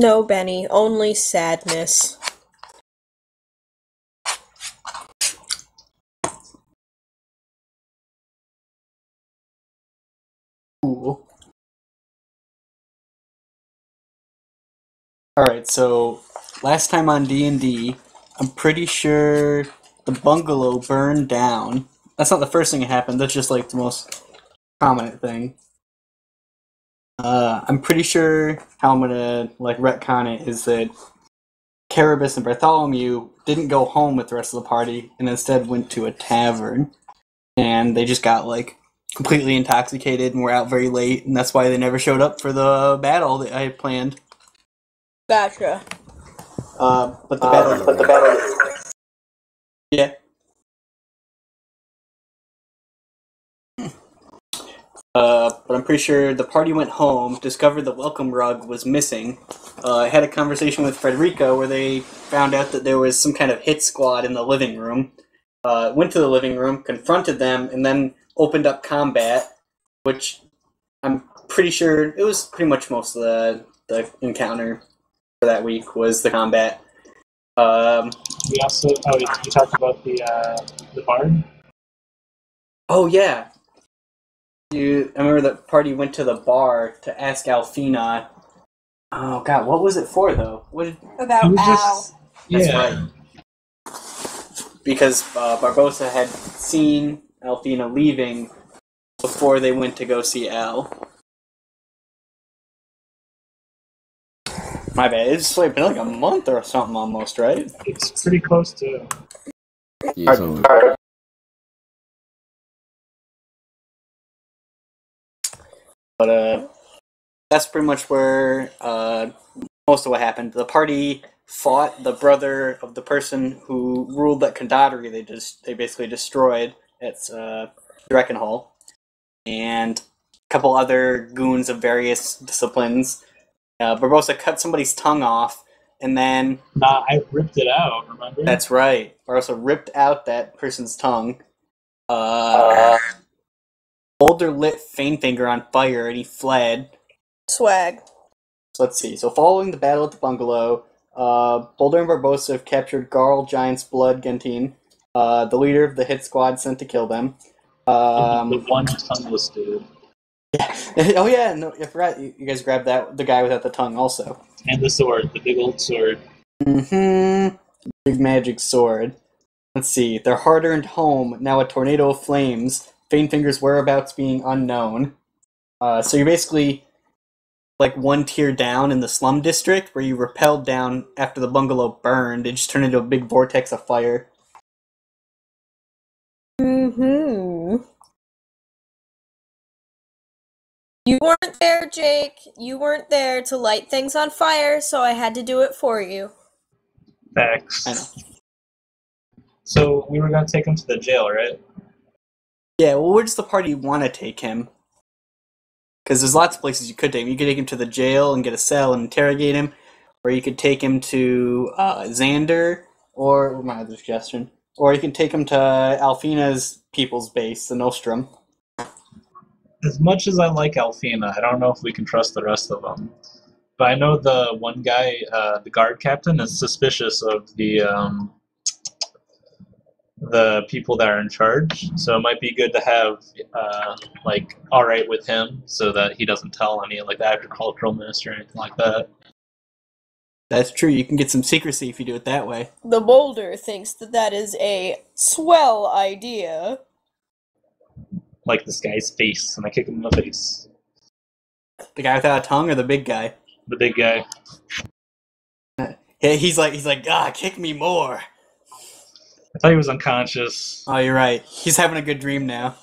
No, Benny, only sadness. Cool. Alright, so last time on D&D, I'm pretty sure the bungalow burned down. That's not the first thing that happened, that's just like the most prominent thing. I'm pretty sure how I'm gonna like retcon it is that Carabas and Bartholomew didn't go home with the rest of the party and instead went to a tavern. And they just got like completely intoxicated and were out very late, and that's why they never showed up for the battle that I had planned. Gotcha. But the battle. Yeah. But I'm pretty sure the party went home, discovered the welcome rug was missing. I had a conversation with Frederica where they found out that there was some kind of hit squad in the living room. Went to the living room, confronted them, and then opened up combat, which I'm pretty sure it was pretty much most of the encounter for that week was the combat. We also you talked about the bard. Oh yeah, I remember the party went to the bar to ask Alfina. Oh god, what was it for though? About Al. That's right. Because Barbosa had seen Alfina leaving before they went to go see Al. My bad. It's like been like a month or something almost, right? It's pretty close to. Yeah, But that's pretty much where most of what happened. The party fought the brother of the person who ruled that Kandadri they basically destroyed at Dreckenhall, and a couple other goons of various disciplines. Barbosa cut somebody's tongue off, and then... Nah, I ripped it out, remember? That's right. Barbosa ripped out that person's tongue. Boulder lit Fainfinger on fire, and he fled. Swag. So let's see. So following the battle at the bungalow, Boulder and Barbosa have captured Garl, Giant's Blood, Gentine, the leader of the hit squad sent to kill them. The one tongueless dude. Yeah. Oh yeah, no, I forgot. You guys grabbed the guy without the tongue also. And the sword, the big old sword. Mm-hmm. Big magic sword. Let's see. They're hard-earned home, now a tornado of flames. Fainfinger's whereabouts being unknown. So you're basically like one tier down in the slum district where you rappelled down after the bungalow burned. It just turned into a big vortex of fire. Mm-hmm. You weren't there, Jake. You weren't there to light things on fire, so I had to do it for you. Facts. I know. So we were going to take him to the jail, right? Yeah, well, where does the party want to take him? Because there's lots of places you could take him. You could take him to the jail and get a cell and interrogate him, or you could take him to Xander, or my other suggestion, or you can take him to Alfina's people's base, the Nostrum. As much as I like Alfina, I don't know if we can trust the rest of them. But I know the one guy, the guard captain, is suspicious of the people that are in charge. So it might be good to have, all right with him so that he doesn't tell any, like, the agricultural minister or anything like that. That's true. You can get some secrecy if you do it that way. The Boulder thinks that is a swell idea. Like this guy's face, and I kick him in the face. The guy without a tongue or the big guy? The big guy. Yeah, he's like, kick me more. I thought he was unconscious. Oh, you're right. He's having a good dream now.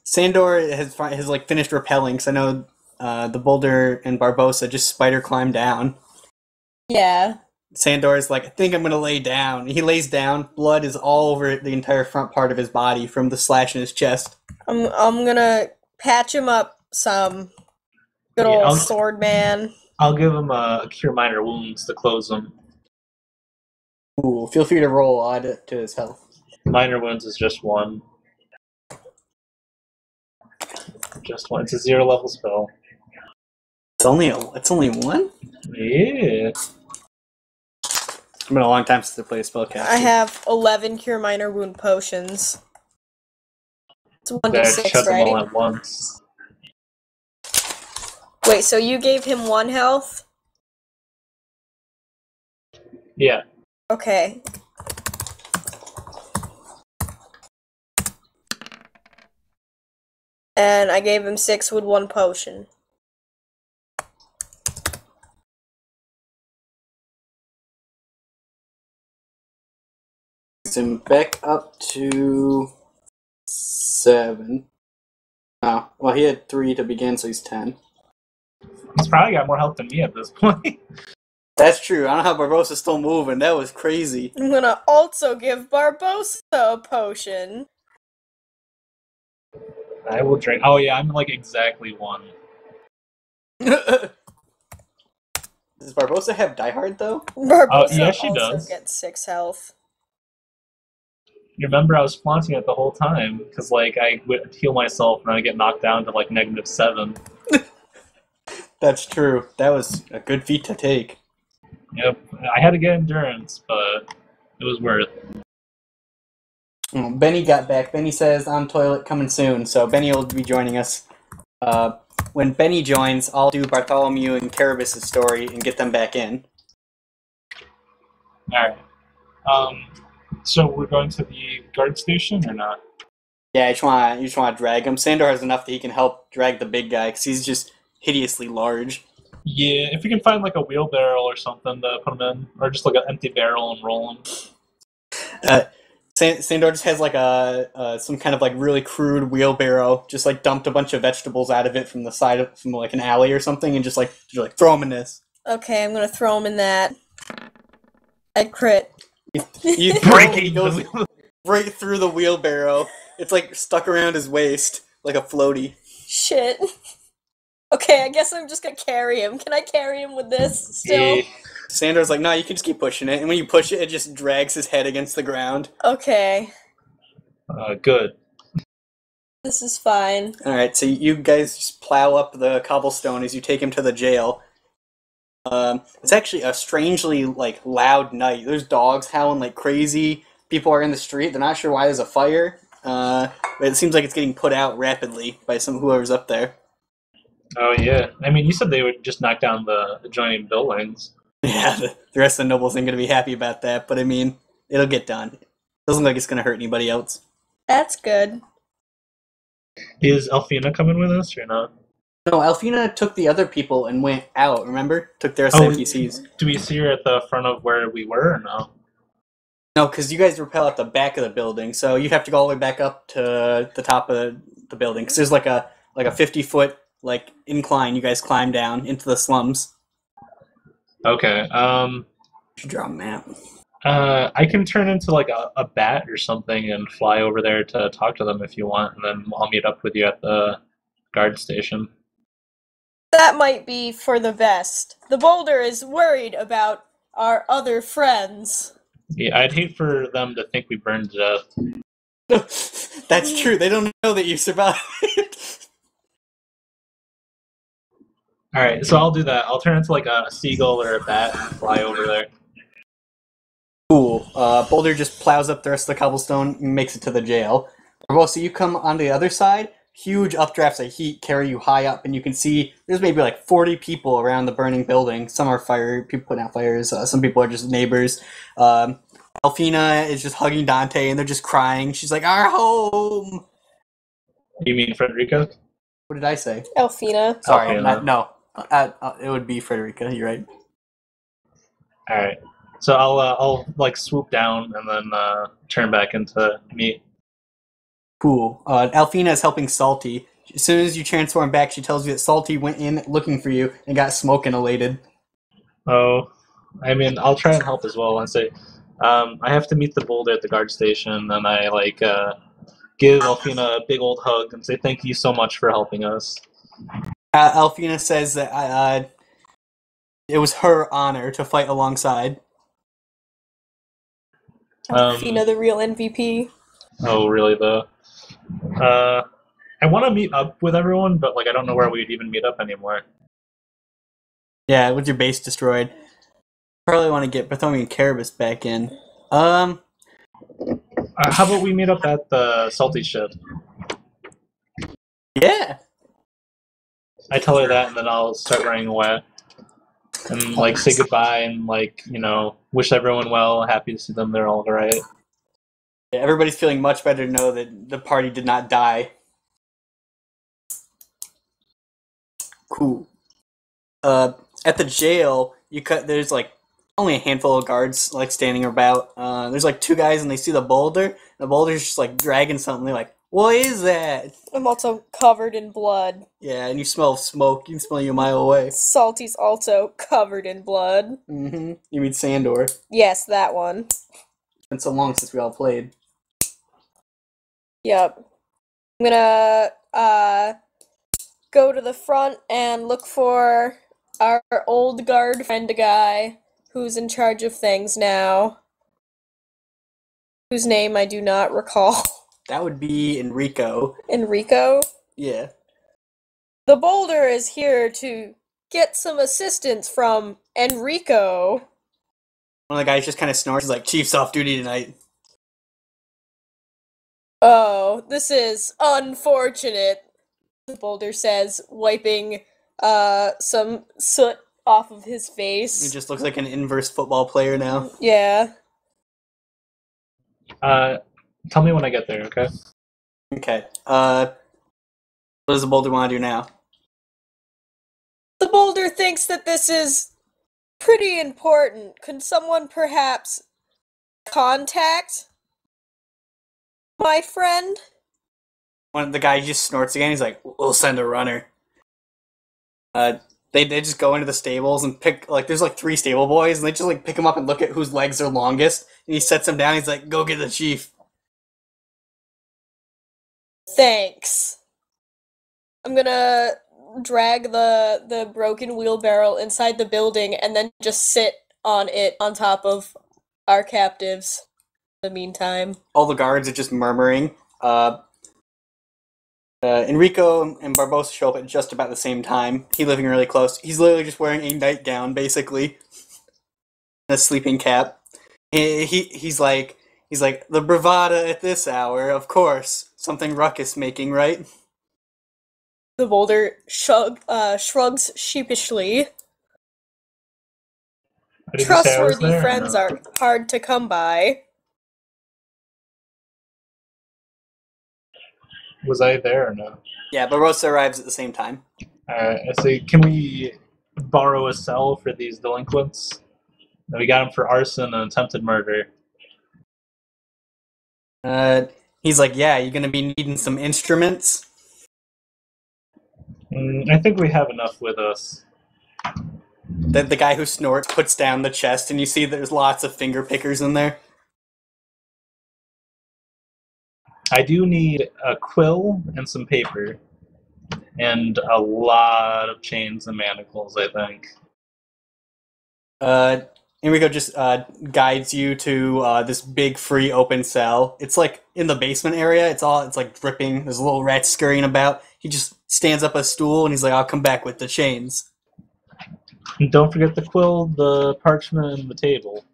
Sandor has finished rappelling, because I know the Boulder and Barbosa just spider climb down. Yeah. Sandor's like, I think I'm gonna lay down. He lays down. Blood is all over the entire front part of his body from the slash in his chest. I'm gonna patch him up some. Good old sword man. I'll give him a cure minor wounds to close him. Ooh, feel free to roll add to his health. Minor wounds is just one. Just one. It's a 0 level spell. It's only one? Yeah. It's been a long time since I played a spellcaster. I have 11 Cure Minor Wound potions. It's Better shut 1d6, them all right? at once. Wait, so you gave him 1 health? Yeah. Okay. And I gave him 6 with 1 potion. Him back up to 7. Oh, well, he had 3 to begin, so he's 10. He's probably got more health than me at this point. That's true. I don't know how Barbossa's still moving. That was crazy. I'm gonna also give Barbossa a potion. I will drink. Oh yeah, I'm like exactly 1. Does Barbossa have Die Hard, though? Barbossa yeah, she also does. gets 6 health. You remember I was flaunting it the whole time because like I would heal myself and I get knocked down to like -7. That's true. That was a good feat to take. Yep, I had to get endurance, but it was worth. Benny got back. Benny says on toilet coming soon, so Benny will be joining us. When Benny joins, I'll do Bartholomew and Carabas' story and get them back in. All right. So we're going to the guard station or not? Yeah, you just want to drag him. Sandor has enough that he can help drag the big guy because he's just hideously large. Yeah, if we can find like a wheelbarrow or something to put him in, or just like an empty barrel and roll him. Sandor just has like some kind of like really crude wheelbarrow. Just like dumped a bunch of vegetables out of it from the side from like an alley or something, and just like throw him in this. Okay, I'm gonna throw him in that. I crit. You Breaking he goes the right through the wheelbarrow. It's like stuck around his waist like a floaty. Shit. Okay, I guess I'm just gonna carry him. Can I carry him with this still? Yeah. Sandor's like, no, you can just keep pushing it. And when you push it, it just drags his head against the ground. Okay. Good. This is fine. Alright, so you guys just plow up the cobblestone as you take him to the jail. It's actually a strangely, like, loud night. There's dogs howling like crazy. People are in the street. They're not sure why there's a fire. But it seems like it's getting put out rapidly by whoever's up there. Oh yeah. I mean, you said they would just knock down the adjoining buildings. Yeah, the rest of the nobles ain't going to be happy about that, but I mean, it'll get done. Doesn't look like it's going to hurt anybody else. That's good. Is Elfina coming with us or not? No, Elfina took the other people and went out, remember? Took their NPCs. Do we see her at the front of where we were or no? No, because you guys rappel at the back of the building, so you have to go all the way back up to the top of the building. Because there's like a 50-foot like incline you guys climb down into the slums. Okay. Should draw a map. I can turn into like a bat or something and fly over there to talk to them if you want, and then I'll meet up with you at the guard station. That might be for the best. The boulder is worried about our other friends. Yeah, I'd hate for them to think we burned to death. That's true. They don't know that you survived. Alright, so I'll do that. I'll turn into like a seagull or a bat and fly over there. Cool. Boulder just plows up the rest of the cobblestone and makes it to the jail. Well, so you come on the other side. Huge updrafts of heat carry you high up, and you can see there's maybe like 40 people around the burning building. Some are people putting out fires. Some people are just neighbors. Elfina is just hugging Dante, and they're just crying. She's like, "Our home." You mean Frederica? What did I say? Elfina. Sorry, Elfina. no. It would be Frederica. You're right. Alright. So I'll like swoop down and then turn back into meat. Cool. Elfina is helping Salty. As soon as you transform back, she tells you that Salty went in looking for you and got smoke inhalated. Oh, I mean, I'll try and help as well. And say, I have to meet the boulder at the guard station, and I like give Elfina a big old hug and say thank you so much for helping us. Elfina says that it was her honor to fight alongside. Elfina, the real MVP. Oh, really though? I want to meet up with everyone, but like I don't know where we'd even meet up anymore. Yeah, with your base destroyed. Probably want to get Bartholomew and Carabas back in. How about we meet up at the salty ship? Yeah. I tell her that, and then I'll start running away. And, like, say goodbye and, like, wish everyone well, happy to see them, they're all right. Yeah, everybody's feeling much better to know that the party did not die. Cool. At the jail, there's like only a handful of guards like standing about. There's like two guys and they see the boulder. The boulder's just like dragging something. They're like, "What is that?" I'm also covered in blood. Yeah, and you smell smoke. You can smell you a mile away. Salty's also covered in blood. Mm-hmm. You mean Sandor? Yes, that one. It's been so long since we all played. Yep. I'm gonna go to the front and look for our old guard friend guy who's in charge of things now. Whose name I do not recall. That would be Enrico. Enrico? Yeah. The boulder is here to get some assistance from Enrico. One of the guys just kind of snorts. He's like, "Chief's off duty tonight." Oh, this is unfortunate, the boulder says, wiping some soot off of his He face. just looks like an inverse football player now. Yeah. Tell me when I get there, okay? Okay. What does the boulder want to do now? The boulder thinks that this is pretty important. Could someone perhaps contact my friend? One of the guy just snorts again. He's like, "We'll send a runner." They just go into the stables and pick, like, there's like 3 stable boys, and they just like pick him up and look at whose legs are longest. And he sets them down. He's like, "Go get the chief." Thanks. I'm gonna drag the broken wheelbarrow inside the building and then just sit on it on top of our captives in the meantime. All the guards are just murmuring. Enrico and Barbosa show up at just about the same time. He living really close. He's literally just wearing a nightgown, basically, and a sleeping cap. He's like the bravada at this hour, of course. Something ruckus making, right? The boulder shrugs sheepishly. Did you say I was Trustworthy there, or friends no? are hard to come by. Was I there or no? Yeah, Barbosa arrives at the same time. I say, can we borrow a cell for these delinquents? We got them for arson and attempted murder. He's like, "Yeah, you're gonna be needing some instruments." I think we have enough with us. The guy who snorts puts down the chest, and you see there's lots of finger pickers in there. I do need a quill and some paper. And a lot of chains and manacles, I think. Enrico just guides you to this big free open cell. It's like in the basement area. It's like dripping. There's a little rat scurrying about. He just stands up a stool and he's like, "I'll come back with the chains." And don't forget the quill, the parchment, and the table.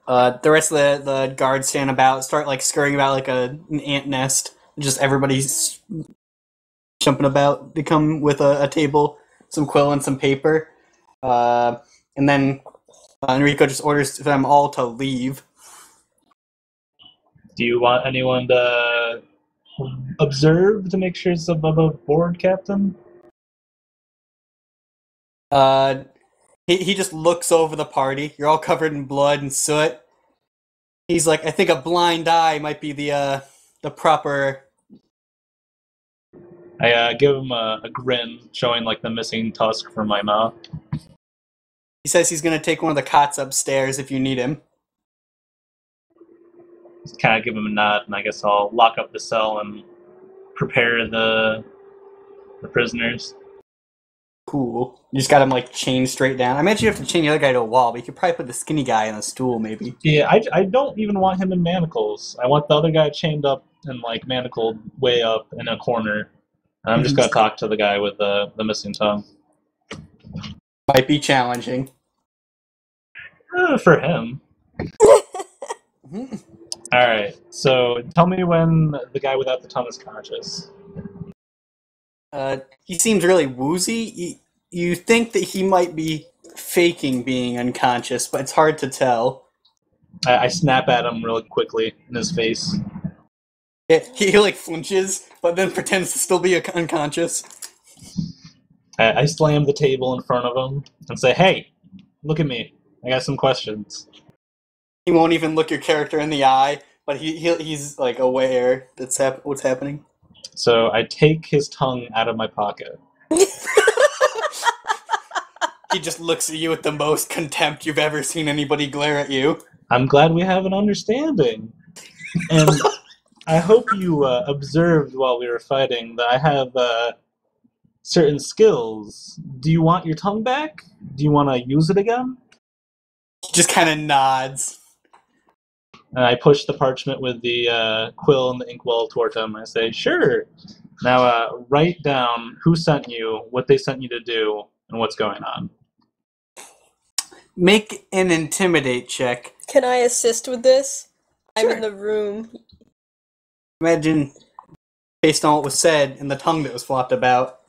The rest of the guards stand about, start like scurrying about like an ant nest. Just everybody's jumping about. They come with a table, some quill, and some paper. And then Enrico just orders them all to leave. Do you want anyone to observe to make sure it's above board, Captain? He just looks over the party. You're all covered in blood and soot. He's like, "I think a blind eye might be the proper." I give him a grin, showing like the missing tusk from my mouth. He says he's gonna take one of the cots upstairs if you need him. Just kind of give him a nod, and I guess I'll lock up the cell and prepare the prisoners. Cool. You just got him like chained straight down. I imagine you have to chain the other guy to a wall, but you could probably put the skinny guy on a stool, maybe. Yeah, I don't even want him in manacles. I want the other guy chained up and like manacled way up in a corner. And I'm just gonna talk to the guy with the missing tongue. Might be challenging. For him. Alright, so tell me when the guy without the tongue is conscious. He seems really woozy. You think that he might be faking being unconscious, but it's hard to tell. I snap at him really quickly in his face. Yeah, he like flinches, but then pretends to still be unconscious. I slam the table in front of him and say, "Hey, look at me. I got some questions." He won't even look your character in the eye, but he's like aware that's what's happening. So I take his tongue out of my pocket. He just looks at you with the most contempt you've ever seen anybody glare at you. I'm glad we have an understanding. And I hope you observed while we were fighting that I have certain skills. Do you want your tongue back? Do you want to use it again? He just kind of nods. And I push the parchment with the quill and the inkwell toward him. I say, "Sure. Now write down who sent you, what they sent you to do, and what's going on." Make an intimidate check. Can I assist with this? Sure. I'm in the room. Imagine, based on what was said and the tongue that was flopped about,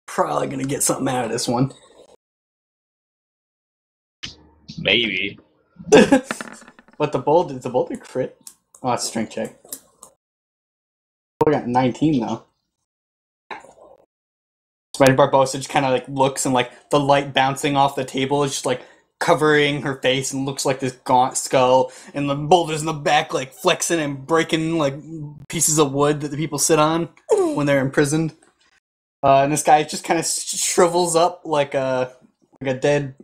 probably gonna get something out of this one. Maybe. What the bold? Is the boulder crit? Oh, it's a strength check. We got 19 though. Spider Barbosa just kind of like looks and like the light bouncing off the table is just like covering her face and looks like this gaunt skull, and the boulders in the back like flexing and breaking like pieces of wood that the people sit on when they're imprisoned. And this guy just kind of shrivels up like a dead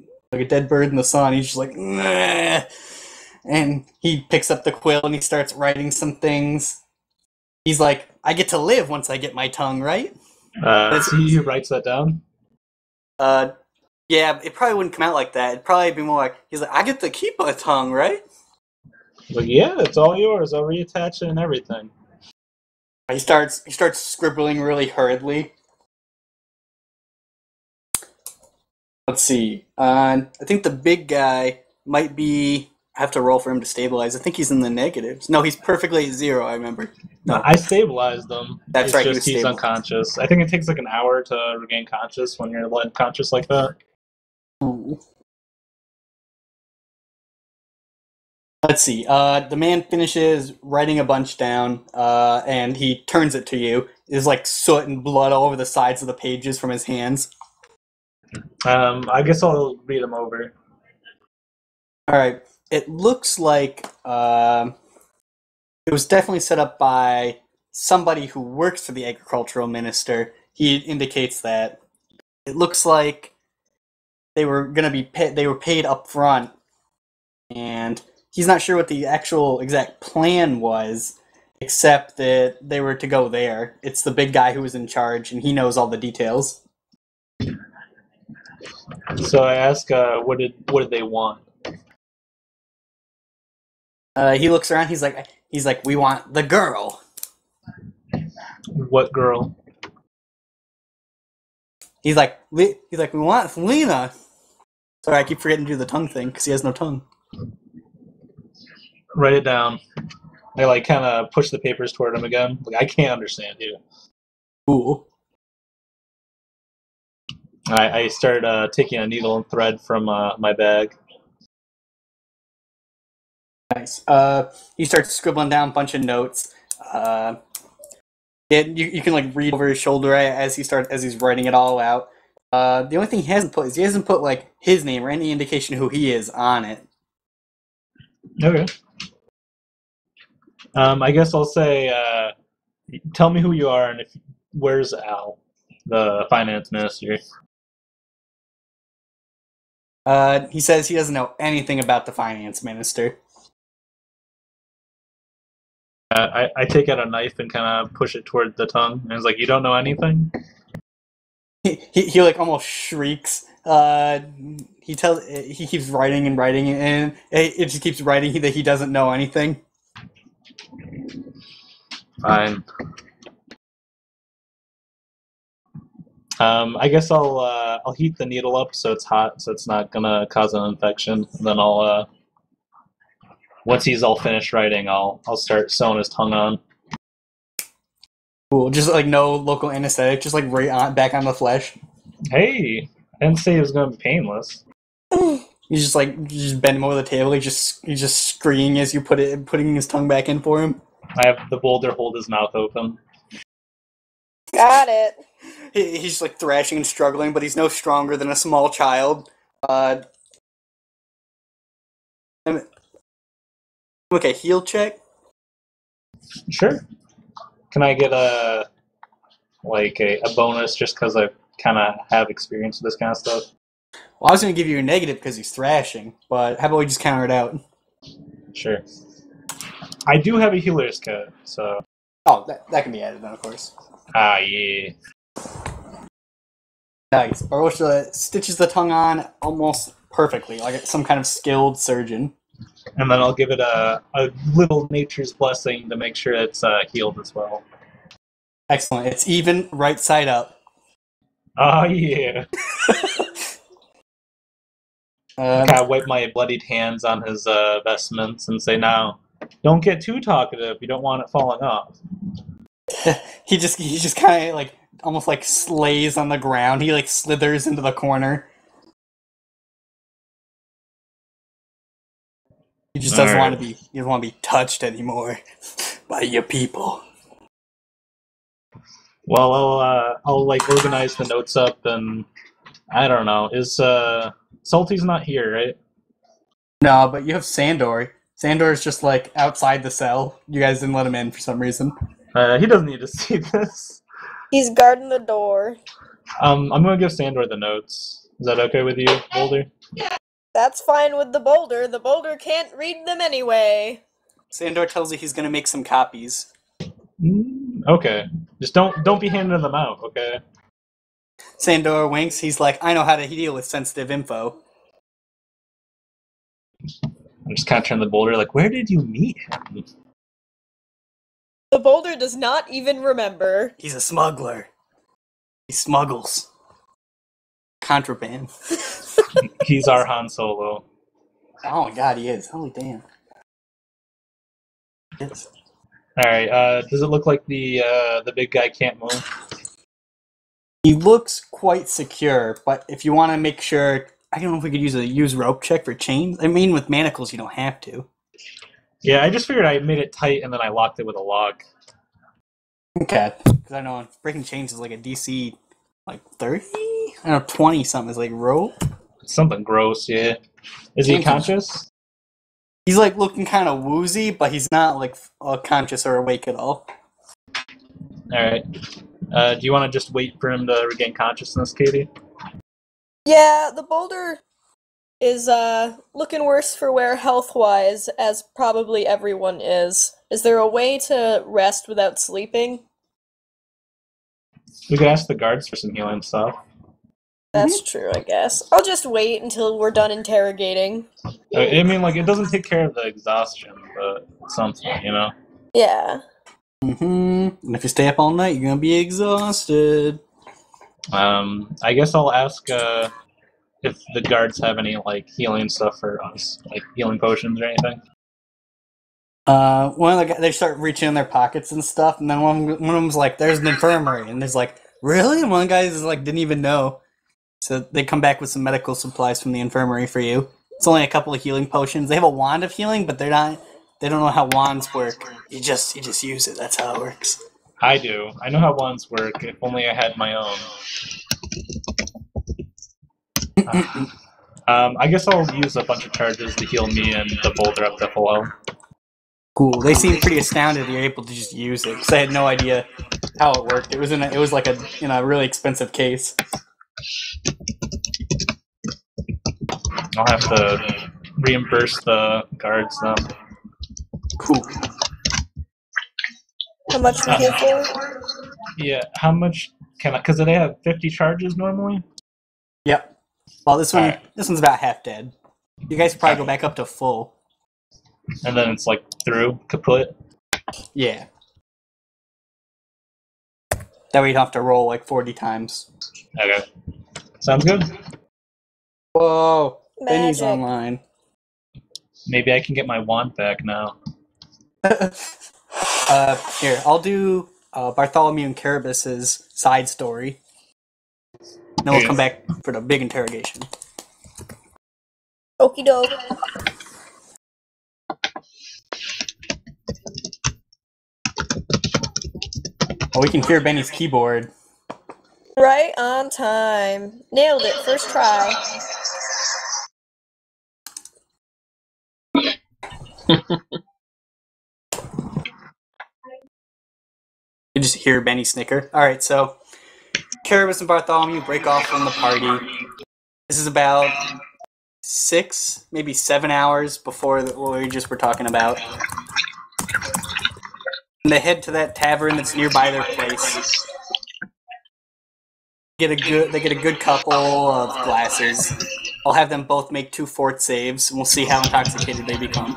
bird in the sun. He's just like, nah. And he picks up the quill and he starts writing some things. He's like, I get to live once I get my tongue, right? See who writes that down? Yeah, it probably wouldn't come out like that. It'd probably be more like, he's like, I get to keep my tongue, right? Like, yeah, it's all yours. I'll reattach it and everything. He starts scribbling really hurriedly. Let's see. I think the big guy might be... I have to roll for him to stabilize. I think he's in the negatives. No, he's perfectly at 0, I remember. No, I stabilized him. That's it's right, Just he's unconscious. I think it takes like an hour to regain conscious when you're unconscious like that. Ooh. Let's see. The man finishes writing a bunch down, and he turns it to you. There's like soot and blood all over the sides of the pages from his hands. I guess I'll read him over. All right. It looks like it was definitely set up by somebody who works for the agricultural minister. He indicates that it looks like they were going to be they were paid up front, and he's not sure what the actual exact plan was, except that they were to go there. It's the big guy who was in charge, and he knows all the details. So I ask, what did they want? He looks around. He's like, we want the girl. What girl? He's like, we want Lena. Sorry, I keep forgetting to do the tongue thing because he has no tongue. Write it down. I like kind of push the papers toward him again. Like, I can't understand you. Cool. I start taking a needle and thread from my bag. Nice. He starts scribbling down a bunch of notes. You can like read over his shoulder as he's writing it all out. The only thing he hasn't put like his name or any indication who he is on it. Okay. I guess I'll say, tell me who you are and where's Al, the finance minister. He says he doesn't know anything about the finance minister. I take out a knife and kind of push it toward the tongue, and it's like, you don't know anything? He like almost shrieks. He keeps writing and writing, and it just keeps writing that he doesn't know anything. Fine. I guess I'll heat the needle up so it's hot, so it's not gonna cause an infection. And then I'll once he's all finished writing, I'll start sewing his tongue on. Cool. Just like no local anesthetic, just like right on back on the flesh. Hey, I didn't say it was gonna be painless. You just bend him over the table. He's just screaming as you putting his tongue back in for him. I have the boulder hold his mouth open. Got it. He's just like thrashing and struggling, but he's no stronger than a small child. Okay, heal check. Sure. Can I get a bonus just because I kind of have experience with this kind of stuff? Well, I was going to give you a negative because he's thrashing, but how about we just counter it out? Sure. I do have a healer's kit, so... Oh, that can be added then, of course. Ah, yeah. Nice. Orosha stitches the tongue on almost perfectly, like some kind of skilled surgeon. And then I'll give it a little nature's blessing to make sure it's healed as well. Excellent. It's even, right side up. Oh, yeah. Kind of wipe my bloodied hands on his vestments and say, now, don't get too talkative. You don't want it falling off. he just kind of like almost like slays on the ground. He like slithers into the corner. He just doesn't want to be touched anymore by your people. Well, I'll like organize the notes up, and I don't know. Is Salty's not here, right? No, but you have Sandor. Sandor is just like outside the cell. You guys didn't let him in for some reason. He doesn't need to see this. He's guarding the door. I'm gonna give Sandor the notes. Is that okay with you, Boulder? That's fine with the boulder. The boulder can't read them anyway. Sandor tells you he's gonna make some copies. Okay. Just don't be handing them out, okay? Sandor winks. He's like, I know how to deal with sensitive info. I'm just kind of turning the Boulder like, where did you meet him? The boulder does not even remember. He's a smuggler. He smuggles. Contraband. He's our Han Solo. Oh my god, he is. Holy damn. Yes. Alright, does it look like the big guy can't move? He looks quite secure, but if you want to make sure... I don't know if we could use rope check for chains. I mean, with manacles, you don't have to. Yeah, I just figured I made it tight and then I locked it with a lock. Okay. Because I know breaking chains is like a DC, like 30? I don't know, 20 something is like rope. Something gross, yeah. Is he conscious? He's like looking kind of woozy, but he's not like conscious or awake at all. Alright. Do you want to just wait for him to regain consciousness, Katie? Yeah, the boulder is looking worse for wear health-wise, as probably everyone is. Is there a way to rest without sleeping? We could ask the guards for some healing stuff. That's true, I guess. I'll just wait until we're done interrogating. I mean, like, it doesn't take care of the exhaustion, but something, you know? Yeah. And if you stay up all night, you're gonna be exhausted. I guess I'll ask if the guards have any like healing stuff for us, like healing potions or anything. One of the guys, they start reaching in their pockets and stuff, and then one of them's like, "There's an infirmary," and there's like, "Really?" And one of the guys is like, "Didn't even know." So they come back with some medical supplies from the infirmary for you. It's only a couple of healing potions. They have a wand of healing, but they don't know how wands work. You just use it. That's how it works. I do. I know how wands work. If only I had my own. I guess I'll use a bunch of charges to heal me and the boulder up to full health. Cool. They seem pretty astounded you're able to just use it, because I had no idea how it worked. It was like a really expensive case. I'll have to reimburse the guards then. Cool. How much we pay for? Yeah, how much can I... Because they have 50 charges normally? Yep. Well, this one's about half dead. You guys probably go back up to full. And then it's like through, kaput? Yeah. That way you'd have to roll like 40 times. Okay. Sounds good. Whoa! Benny's Magic. online. Maybe I can get my wand back now. Here, I'll do Bartholomew and Carabas's side story. Then we'll come back for the big interrogation. Okie doke. Oh, we can hear Benny's keyboard. Right on time. Nailed it. First try. You just hear Benny snicker. Alright, so Carabas and Bartholomew break off from the party. This is about 6, maybe 7 hours before what we just were talking about. And they head to that tavern that's nearby their place. They get a good couple of glasses. I'll have them both make 2 fort saves, and we'll see how intoxicated they become.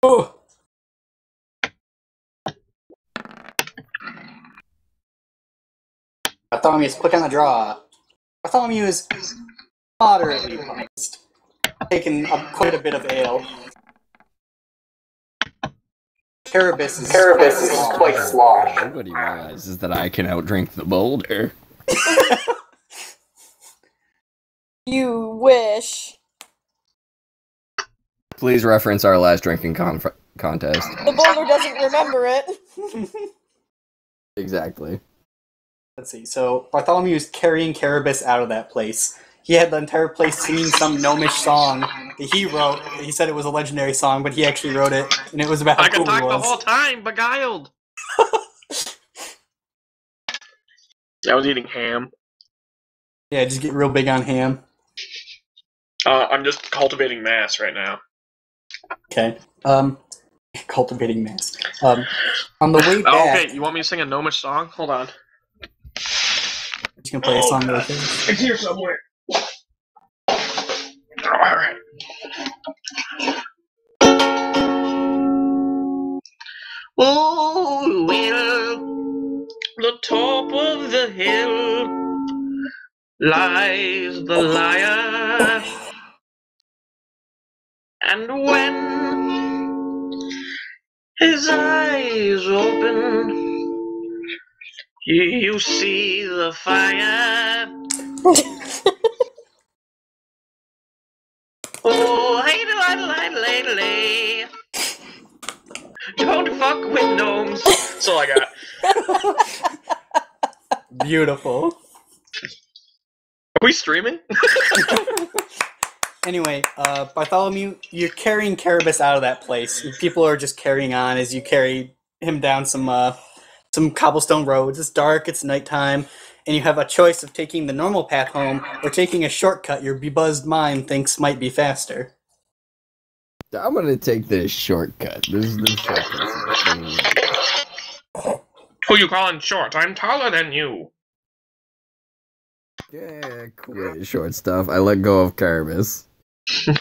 Oh. Bartholomew, click on the draw. Bartholomew is moderately buzzed, taking up quite a bit of ale. Carabas is quite sloshed. Nobody realizes that I can outdrink the boulder. You wish. Please reference our last drinking contest. The boulder doesn't remember it. Exactly. Let's see. So Bartholomew is carrying Carabas out of that place. He had the entire place singing some gnomish song that he wrote. He said it was a legendary song, but he actually wrote it, and it was about how I can cool he talk the was. whole time, beguiled. I was eating ham. Yeah, just get real big on ham. I'm just cultivating mass right now. Okay. Cultivating mass. On the way back, Okay, you want me to sing a gnomish song? Hold on. you can play a song really quick. It's here somewhere. Alright. Oh, well, the top of the hill lies the liar. And when his eyes open, you see the fire. Oh, hey, don't fuck with gnomes. That's all I got. Beautiful. Are we streaming? Anyway, Bartholomew, you're carrying Carabas out of that place. People are just carrying on as you carry him down some cobblestone roads. It's dark, it's nighttime, and you have a choice of taking the normal path home or taking a shortcut your bebuzzed mind thinks might be faster. I'm gonna take this shortcut. This is the shortcut. Who you calling short? I'm taller than you. Yeah, quit short stuff. I let go of Carabas.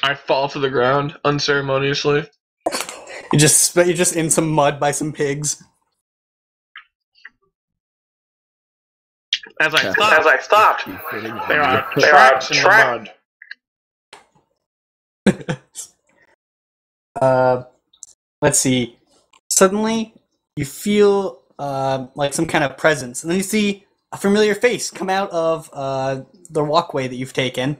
I fall to the ground unceremoniously. You're just in some mud by some pigs. As I stopped, there are tracks in the mud. Let's see. Suddenly, you feel like some kind of presence, and then you see a familiar face come out of the walkway that you've taken.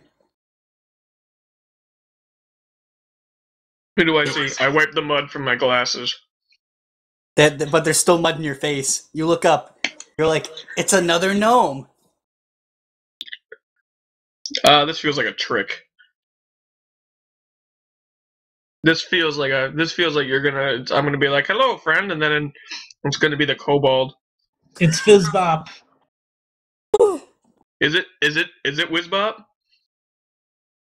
Who do I see? I wipe the mud from my glasses. But there's still mud in your face. You look up. You're like, it's another gnome. This feels like a trick. This feels like I'm gonna be like, hello, friend, and then it's gonna be the kobold. It's Fizzbop. Is it Whizbop?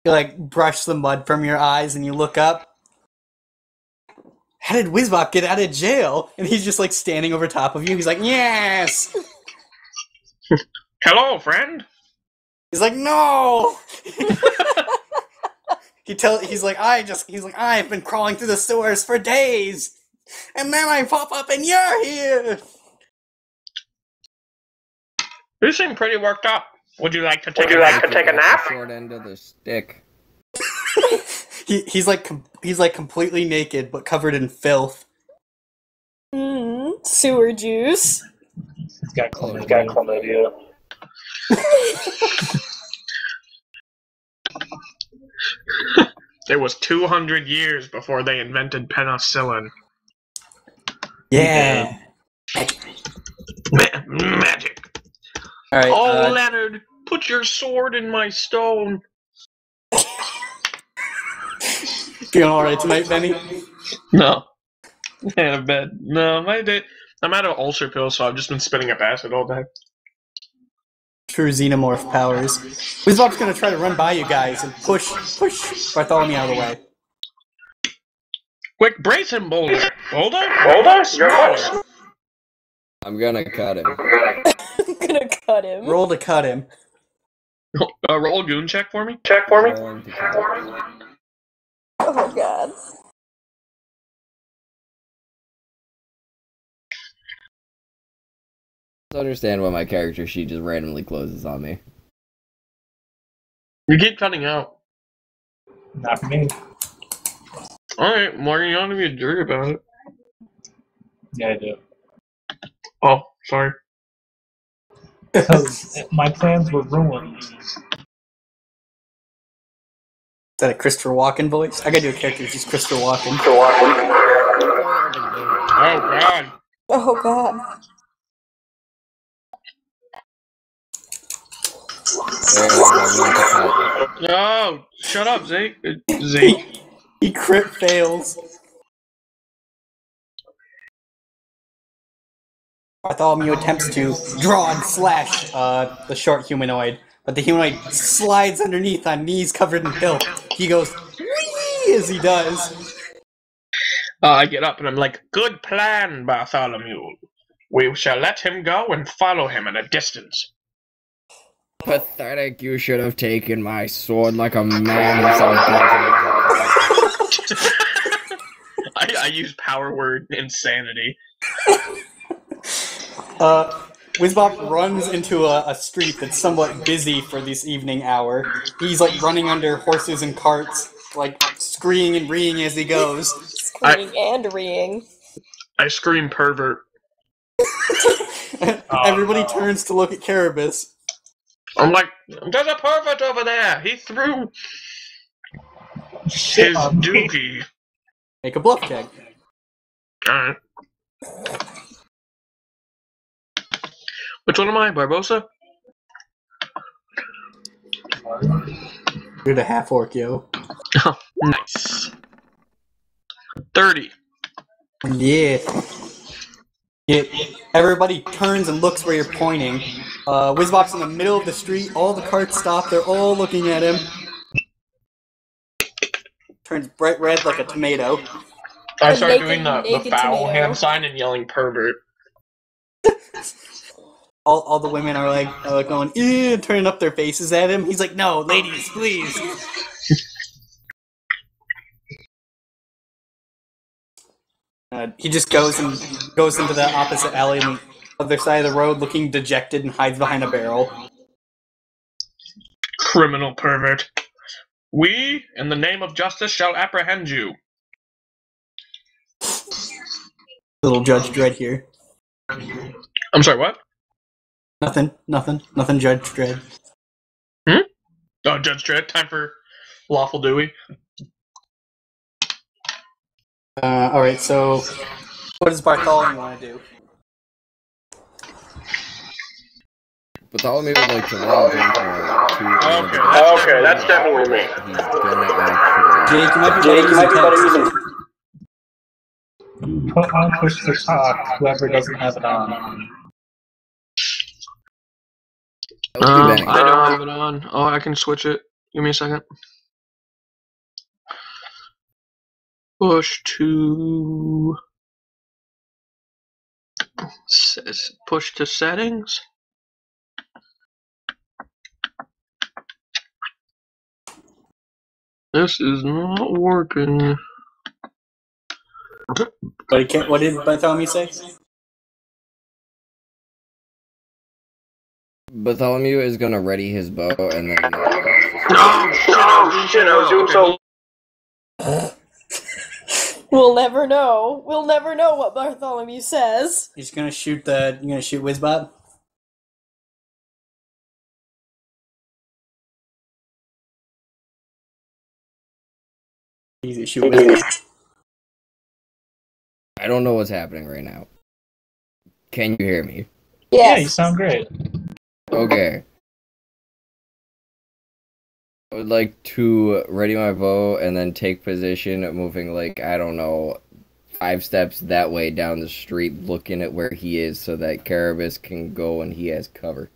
You like brush the mud from your eyes and you look up. How did Whizbop get out of jail? And he's just like standing over top of you. He's like, yes! Hello, friend. He's like, no. He's like, I've been crawling through the sewers for days, and then I pop up and you're here. You seem pretty worked up. Would you like to take a nap? Short end of the stick. He's like completely naked but covered in filth. Sewer juice. He's got chlamydia. It was 200 years before they invented penicillin. Yeah. Magic. All right. Oh, Leonard, put your sword in my stone. Feeling all right tonight, Benny? No. Man, of bed. No, my day. I'm out of ulcer pills, so I've just been spitting up acid all day. True xenomorph powers. Wizzbob's gonna try to run by you guys and push Bartholomew out of the way. Quick, brace him, Boulder. Boulder? You're close. I'm gonna cut him. I'm gonna cut him. Roll to cut him. Roll a goon check for me. Oh god. I understand why my character sheet just randomly closes on me. You keep cutting out. Not for me. Alright, Morgan, you don't have to be a jerk about it. Yeah, I do. Oh, sorry. Because my plans were ruined. Is that a Christopher Walken voice? I gotta do a character who's just Christopher Walken. Oh, God. Oh god. No, shut up, Zeke. Zeke. He crit fails. Bartholomew attempts to draw and slash the short humanoid, but the humanoid slides underneath on knees covered in filth. He goes, whee, as he does. I get up and I'm like, good plan, Bartholomew. We shall let him go and follow him at a distance. Pathetic, you should have taken my sword like a man instead of I use power word insanity. Wizzbop runs into a street that's somewhat busy for this evening hour. He's like running under horses and carts, like screaming and reeing as he goes. Screaming and reeing. I scream pervert. Everybody turns to look at Carabas. I'm like, there's a pervert over there. He threw Shit his on me. dookie. Make a bluff check. Alright. Which one am I, Barbosa? You're the half orc, yo. Oh, nice. 30. Yeah. Everybody turns and looks where you're pointing. Wizzbop's in the middle of the street. All the carts stop. They're all looking at him. Turns bright red like a tomato. I A start naked- doing the naked foul tomato. hand sign and yelling pervert. All the women are like going, ew, turning up their faces at him. He's like, no, ladies, please. He just goes into the opposite alley on the other side of the road, looking dejected, and hides behind a barrel. Criminal pervert. We, in the name of justice, shall apprehend you. Little Judge Dredd here. I'm sorry, what? Nothing, Judge Dredd. Oh, Judge Dredd, time for Lawful Dewey. Alright, so what does Bartholomew want to do? Bartholomew would like to run drink Okay, that's definitely me. He's gonna actually... Jake, you might be better using Put on push to talk, whoever doesn't have it on. I don't have it on. Oh, I can switch it. Give me a second. Push to settings. This is not working. But what did Bartholomew say? Bartholomew is gonna ready his bow and then. Oh shit! I was doing so. We'll never know. We'll never know what Bartholomew says. You're gonna shoot Wizbot? Easy, shoot Wizbot. I don't know what's happening right now. Can you hear me? Yeah, you Yes. sound great. Okay. I would like to ready my bow and then take position, moving like, I don't know, 5 steps that way down the street, looking at where he is so that Carabas can go and he has cover.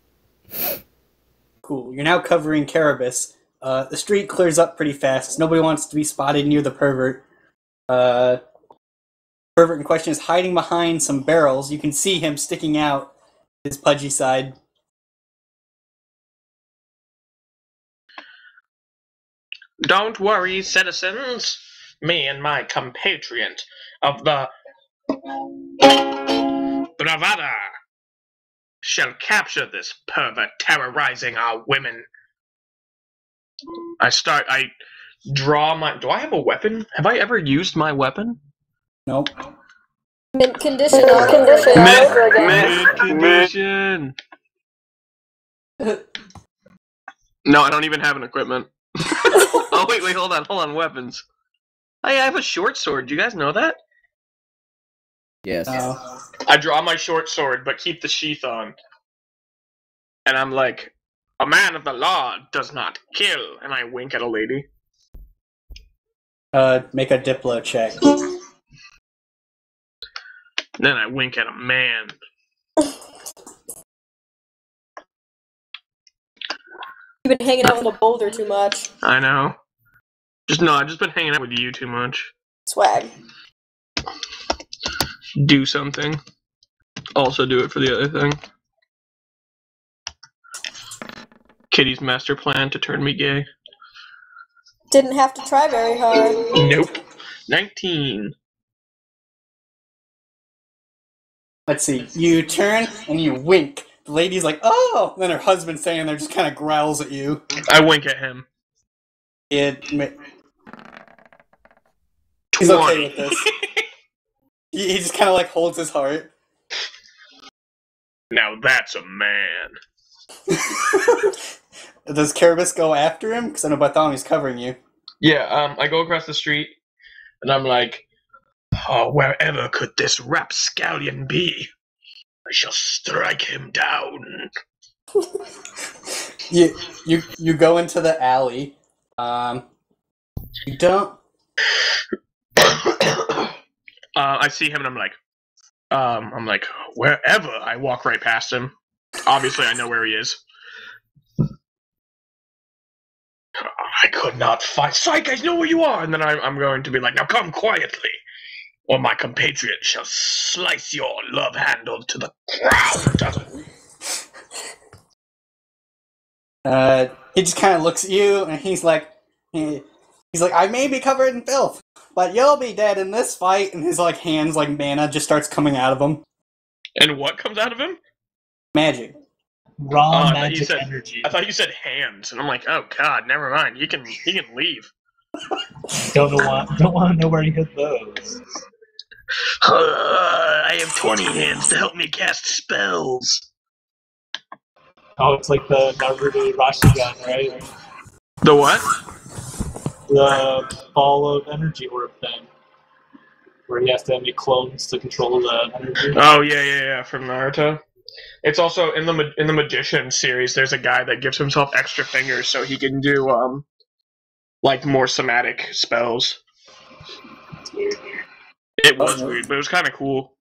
Cool. You're now covering Carabas. The street clears up pretty fast. Nobody wants to be spotted near the pervert. Pervert in question is hiding behind some barrels. You can see him sticking out his pudgy side. Don't worry, citizens. Me and my compatriot of the Bravada shall capture this pervert terrorizing our women. I draw my... Do I have a weapon? Have I ever used my weapon? Nope. Mint condition on Mint condition. No, I don't even have an equipment. Oh, wait, hold on, weapons. I have a short sword, do you guys know that? Yes. I draw my short sword, but keep the sheath on. And I'm like, a man of the law does not kill, and I wink at a lady. Make a Diplo check. Then I wink at a man. You've been hanging out with a boulder too much. I know. I've just been hanging out with you too much. Swag. Do something. Also do it for the other thing. Kitty's master plan to turn me gay. Didn't have to try very hard. Nope. 19. Let's see. You turn and you wink. The lady's like, oh! And then her husband standing there just kind of growls at you. I wink at him. He's 20. okay with this. He just kind of like holds his heart. Now that's a man. Does Carabas go after him? Because I know Bartholomew's covering you. Yeah, I go across the street, and I'm like, oh, wherever could this rapscallion be? I shall strike him down. You go into the alley. You don't. I see him, and I'm like, wherever. I walk right past him. Obviously, I know where he is. I could not find. Psych, I know where you are. And then I'm going to be like, now come quietly, or my compatriot shall slice your love handle to the ground. He just kind of looks at you, and he's like, I may be covered in filth, but you'll be dead in this fight. And his like hands, like mana, just starts coming out of him. And what comes out of him? Magic. Raw magic energy. I thought you said hands, and I'm like, oh god, never mind. He can leave. Don't want to know where he hid those. I have 20 hands to help me cast spells. Oh, it's like the Naruto Rashigan, right? The what? The ball of energy orb thing, where he has to have any clones to control the energy. Oh yeah, from Naruto. It's also in the Magician series. There's a guy that gives himself extra fingers so he can do like more somatic spells. It's weird. It was weird, but it was kind of cool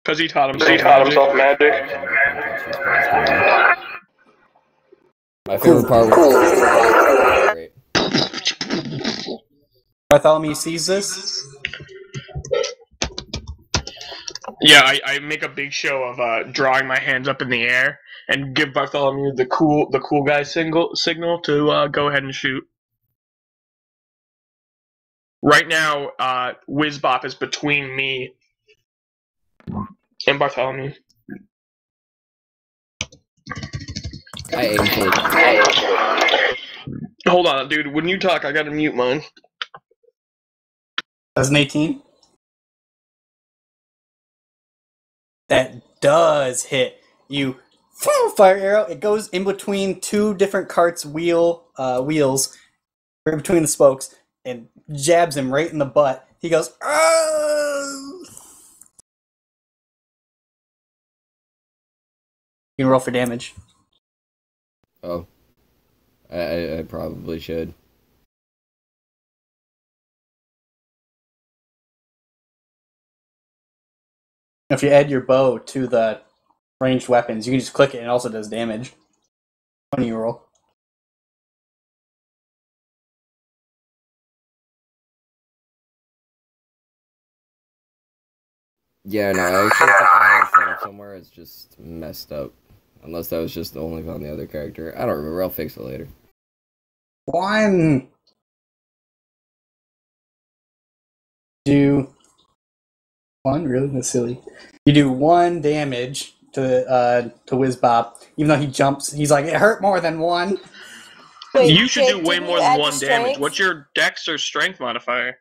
because he taught himself magic. My favorite part was great. Bartholomew sees this. Yeah, I make a big show of drawing my hands up in the air and give Bartholomew the cool guy signal to go ahead and shoot. Right now, Wizbop is between me and Bartholomew. I aim for Hold on, dude. When you talk, I gotta mute mine. That's an 18. That does hit. You fire arrow. It goes in between two different carts' wheels, right between the spokes, and jabs him right in the butt. He goes, "Argh!" You can roll for damage. Oh. I probably should. If you add your bow to the ranged weapons, you can just click it and it also does damage. When you roll. Yeah, no, I actually think I have it set up somewhere. It's just messed up. Unless that was just only on the other character. I don't remember. I'll fix it later. One. Do one? Really? That's silly. You do 1 damage to Wizbop, even though he jumps. He's like, it hurt more than 1. Wait, You should Jake, do way didn't more you than add 1 your damage. strength? What's your dex or strength modifier?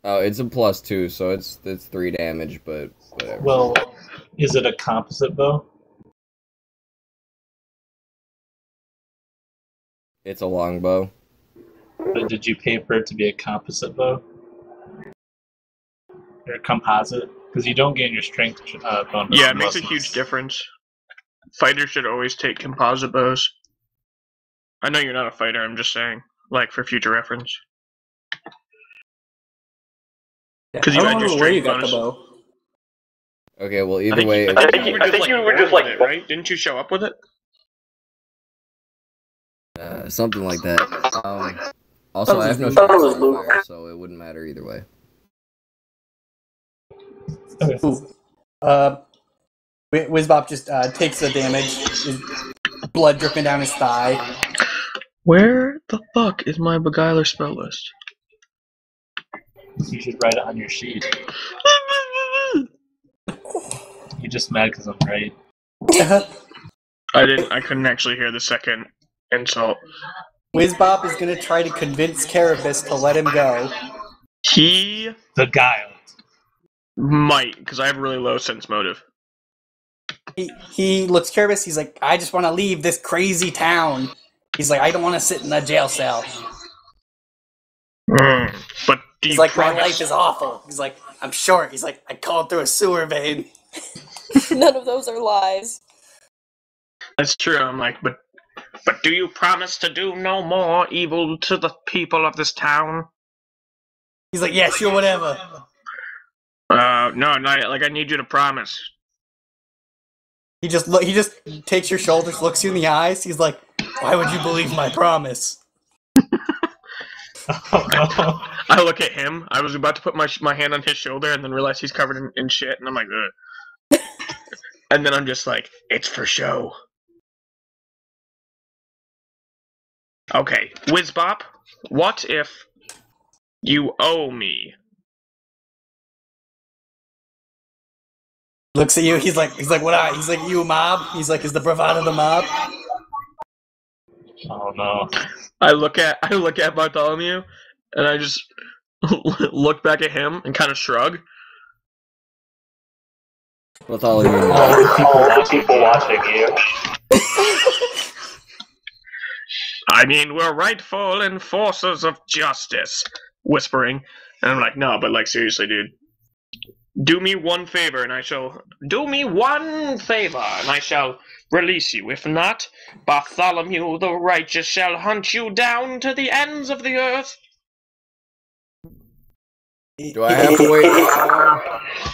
Oh, it's a +2, so it's 3 damage, but whatever. Well, is it a composite bow? It's a longbow. But did you pay for it to be a composite bow? Or a composite? Because you don't gain your strength bonus. Yeah, it makes a unless huge it's- difference. Fighters should always take composite bows. I know you're not a fighter, I'm just saying. Like, for future reference. Because I you don't add your remember where you strength got the bonus. bow. Okay, well, I either think, way... I think you were just like, it, right? Didn't you show up with it? something like that. Also, I have no strength modifier, so it wouldn't matter either way. Okay. Ooh. Wizbop just takes the damage. His blood dripping down his thigh. Where the fuck is my Beguiler spell list? You should write it on your sheet. You just mad because I'm right. I couldn't actually hear the second insult. Wizbop is going to try to convince Carapace to let him go. He Beguiled. might, because I have really low sense motive. He looks Carapace, he's like, I just want to leave this crazy town. He's like, I don't want to sit in a jail cell. But do He's you like, my promise? life is awful. He's like, I'm short. He's like, I called through a sewer vein. None of those are lies. That's true. I'm like, but do you promise to do no more evil to the people of this town? He's like, yeah, sure, whatever. No, not like I need you to promise. He just takes your shoulders, looks you in the eyes. He's like, why would you believe my promise? Oh, no. I look at him. I was about to put my hand on his shoulder and then realize he's covered in shit, and I'm like, ugh. And then I'm just like, it's for show. Okay, Wizbop, what if you owe me? Looks at you. He's like, what? He's like, you a mob? He's like, is the bravado the mob? Oh no. I look at Bartholomew, and I just look back at him and kind of shrug. What's all you mean? People watching you. I mean, we're rightful enforcers of justice. Whispering, and I'm like, no, but like seriously, dude. Do me one favor, and I shall release you. If not, Bartholomew the righteous shall hunt you down to the ends of the earth. Do I have to wait?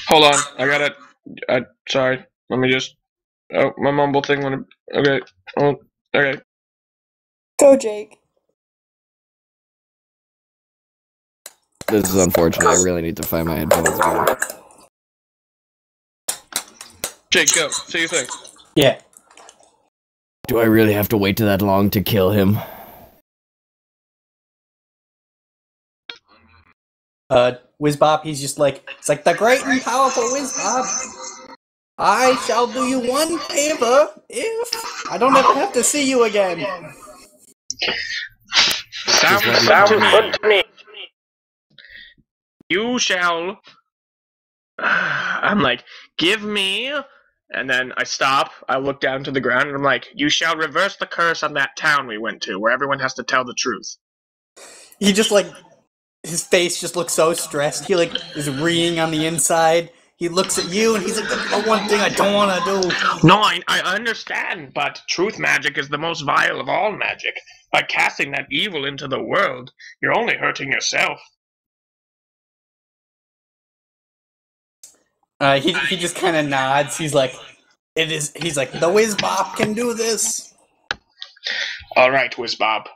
Hold on, I gotta. Sorry, let me just. Oh, my mumble thing went. Okay. Oh, okay. Go, Jake. This is unfortunate. I really need to find my headphones again. Jake, go. Say your thing. Yeah. Do I really have to wait that long to kill him? Wizbop, he's just like, it's like the great and powerful Wizbop. I shall do you one favor if I don't ever have to see you again. Sounds good to me. You shall. I'm like, give me. And then I stop. I look down to the ground, and I'm like, you shall reverse the curse on that town we went to, where everyone has to tell the truth. He just like, his face just looks so stressed. He like is reeing on the inside. He looks at you, and he's like, that's the one thing I don't want to do. No, I understand, but truth magic is the most vile of all magic. By casting that evil into the world, you're only hurting yourself. He just kind of nods. He's like, he's like, the Wizbop can do this. All right, Wizbop.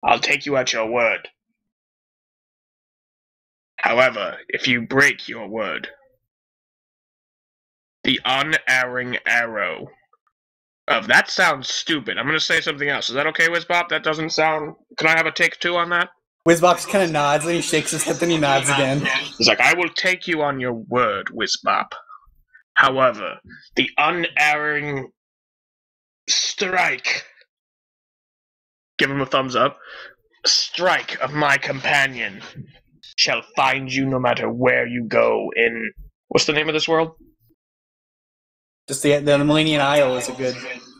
I'll take you at your word. However, if you break your word, the unerring arrow of that sounds stupid. I'm going to say something else. Is that okay, Wizbop? That doesn't sound... Can I have a take two on that? Wizbop just kind of nods, and he shakes his head, then he nods again. He's like, I will take you on your word, Wizbop. However, the unerring strike... Give him a thumbs up. Strike of my companion shall find you no matter where you go in... What's the name of this world? Just the Millennium Isle is a good...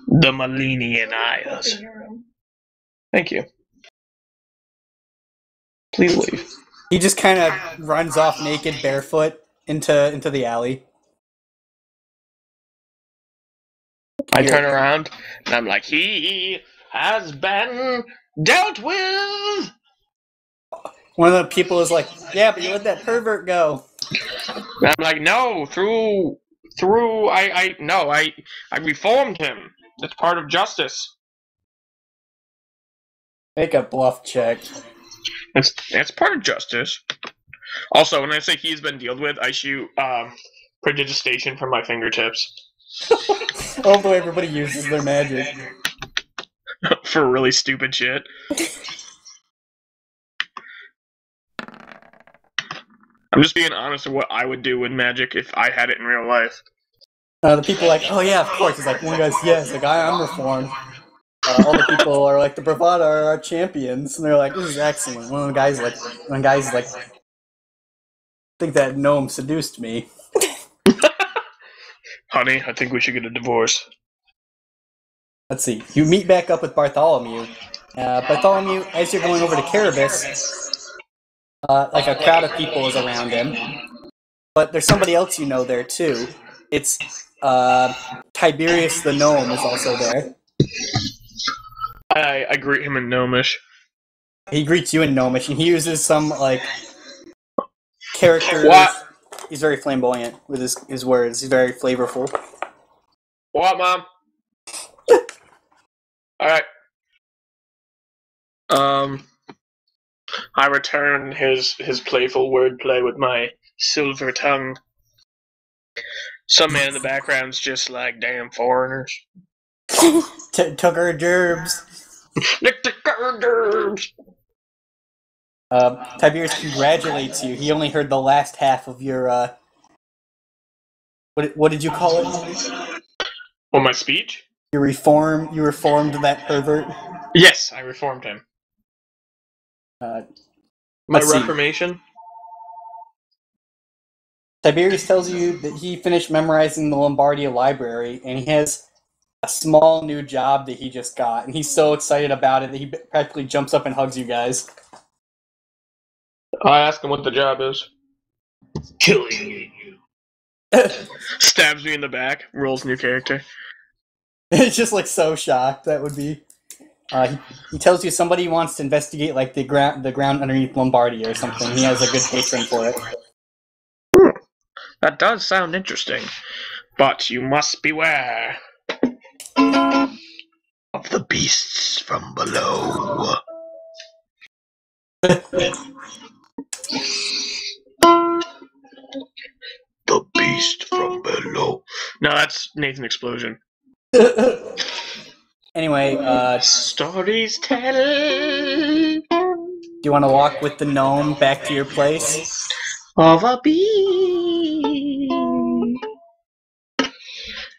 The Millennium Isles. Thank you. Please leave. He just kind of runs off naked, barefoot, into the alley. I turn around, and I'm like, he has been dealt with! One of the people is like, yeah, but you let that pervert go. And I'm like, no, I reformed him. It's part of justice. Make a bluff check. It's part of justice. Also, when I say he's been dealt with, I shoot prodigitation from my fingertips. Although everybody uses their magic. For really stupid shit. I'm just being honest with what I would do with magic if I had it in real life. The people are like, oh yeah, of course. It's like, one guy's, yes, like, I'm reformed. All the people are like, the Bravada are our champions. And they're like, this is excellent. One guy's like, I think that gnome seduced me. Honey, I think we should get a divorce. Let's see. You meet back up with Bartholomew. Bartholomew, as you're going over to Caribus, like a crowd of people is around him. But there's somebody else you know there too. It's Tiberius the gnome is also there. I greet him in Gnomish. He greets you in Gnomish, and he uses some like characters. What? He's very flamboyant with his words. He's very flavorful. What, Mom? Alright. I return his playful wordplay with my silver tongue. Some man in the background's just like, damn foreigners. Took our gerbs. Tiberius congratulates you. He only heard the last half of your, What did you call it? Well, my speech? You reformed that pervert? Yes, I reformed him. My reformation? Tiberius tells you that he finished memorizing the Lombardia library, and he has a small new job that he just got, and he's so excited about it that he practically jumps up and hugs you guys. I ask him what the job is. Killing you. Stabs me in the back, rolls new character. It's just like so shocked. That would be. He tells you somebody wants to investigate like the ground underneath Lombardia or something. He has a good patron for it. That does sound interesting, but you must beware of the beasts from below. The beast from below. No, that's Nathan Explosion. Anyway, stories tell. Do you want to walk with the gnome back to your place? of a bee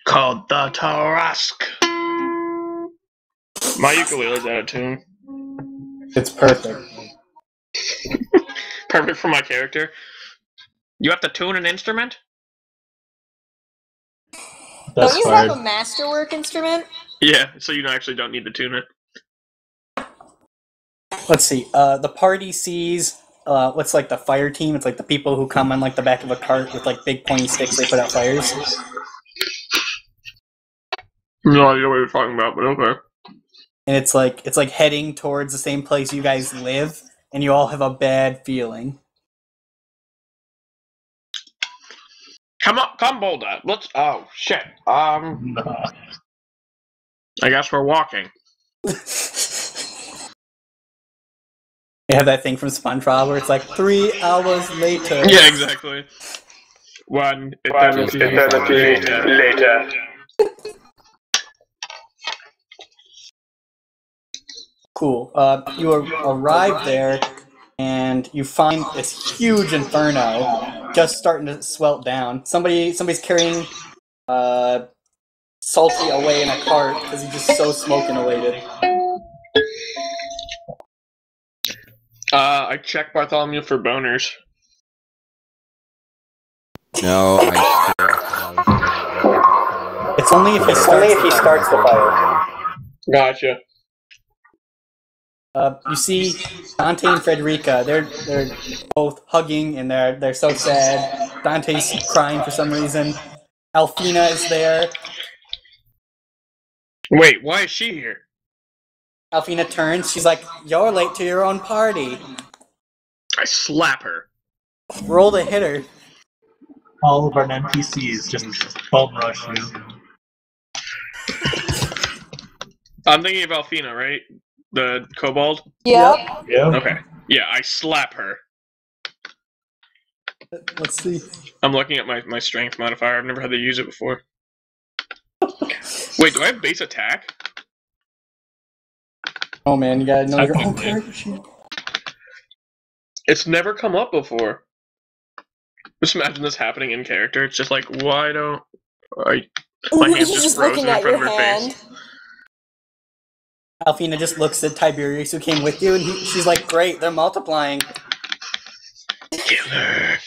called the Tarask. My ukulele's out of tune. It's perfect. Perfect for my character. You have to tune an instrument? That's Don't you hard. have a masterwork instrument? Yeah, so you actually don't need to tune it. Let's see. The party sees what's like the fire team. It's like the people who come on like the back of a cart with like big pointy sticks. They put out fires. No idea what you're talking about, but okay. And it's like heading towards the same place you guys live, and you all have a bad feeling. Come on, come Boulder. Let's. Oh shit. Nah. I guess we're walking. They have that thing from SpongeBob where it's like 3 hours later. Yeah, exactly. One eternity later. Cool. You arrive there, and you find this huge inferno just starting to swelt down. Somebody's carrying Salty away in a cart because he's just so smoke inhalated. I check Bartholomew for boners. No, It's only if he starts the fire. Gotcha. You see Dante and Frederica. They're both hugging and they're so sad. Dante's crying for some reason. Alfina is there. Wait, why is she here? Alfina turns. She's like, "You're late to your own party." I slap her. Roll to hit her. All of our NPCs just bum rush you. I'm thinking of Alfina, right? The kobold? Yep. Yeah. Okay. Yeah, I slap her. Let's see. I'm looking at my strength modifier. I've never had to use it before. Wait, do I have base attack? Oh man, you gotta know your own Technically. character sheet. It's never come up before. Just imagine this happening in character. It's just like, why don't I? My hand's He's just frozen looking in at front your of her hand. face. Alfina just looks at Tiberius, who came with you, and she's like, "Great, they're multiplying." Killer.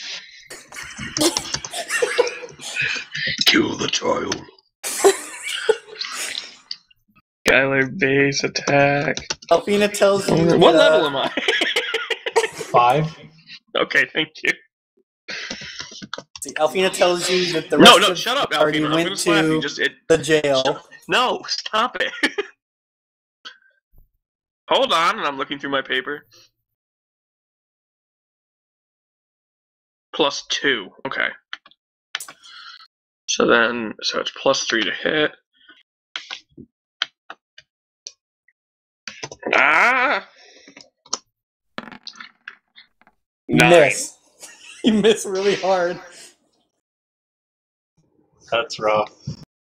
Kill the child. Skylar base attack. Alfina tells you. What that, level am I? 5. Okay, thank you. see, Alfina tells you that the rest No, of shut up, the party Alfina. I'm went gonna slap you. to Just it. the jail. No, stop it. Hold on, I'm looking through my paper. +2. Okay. So it's +3 to hit. Ah! 9. Miss. You miss really hard. That's rough.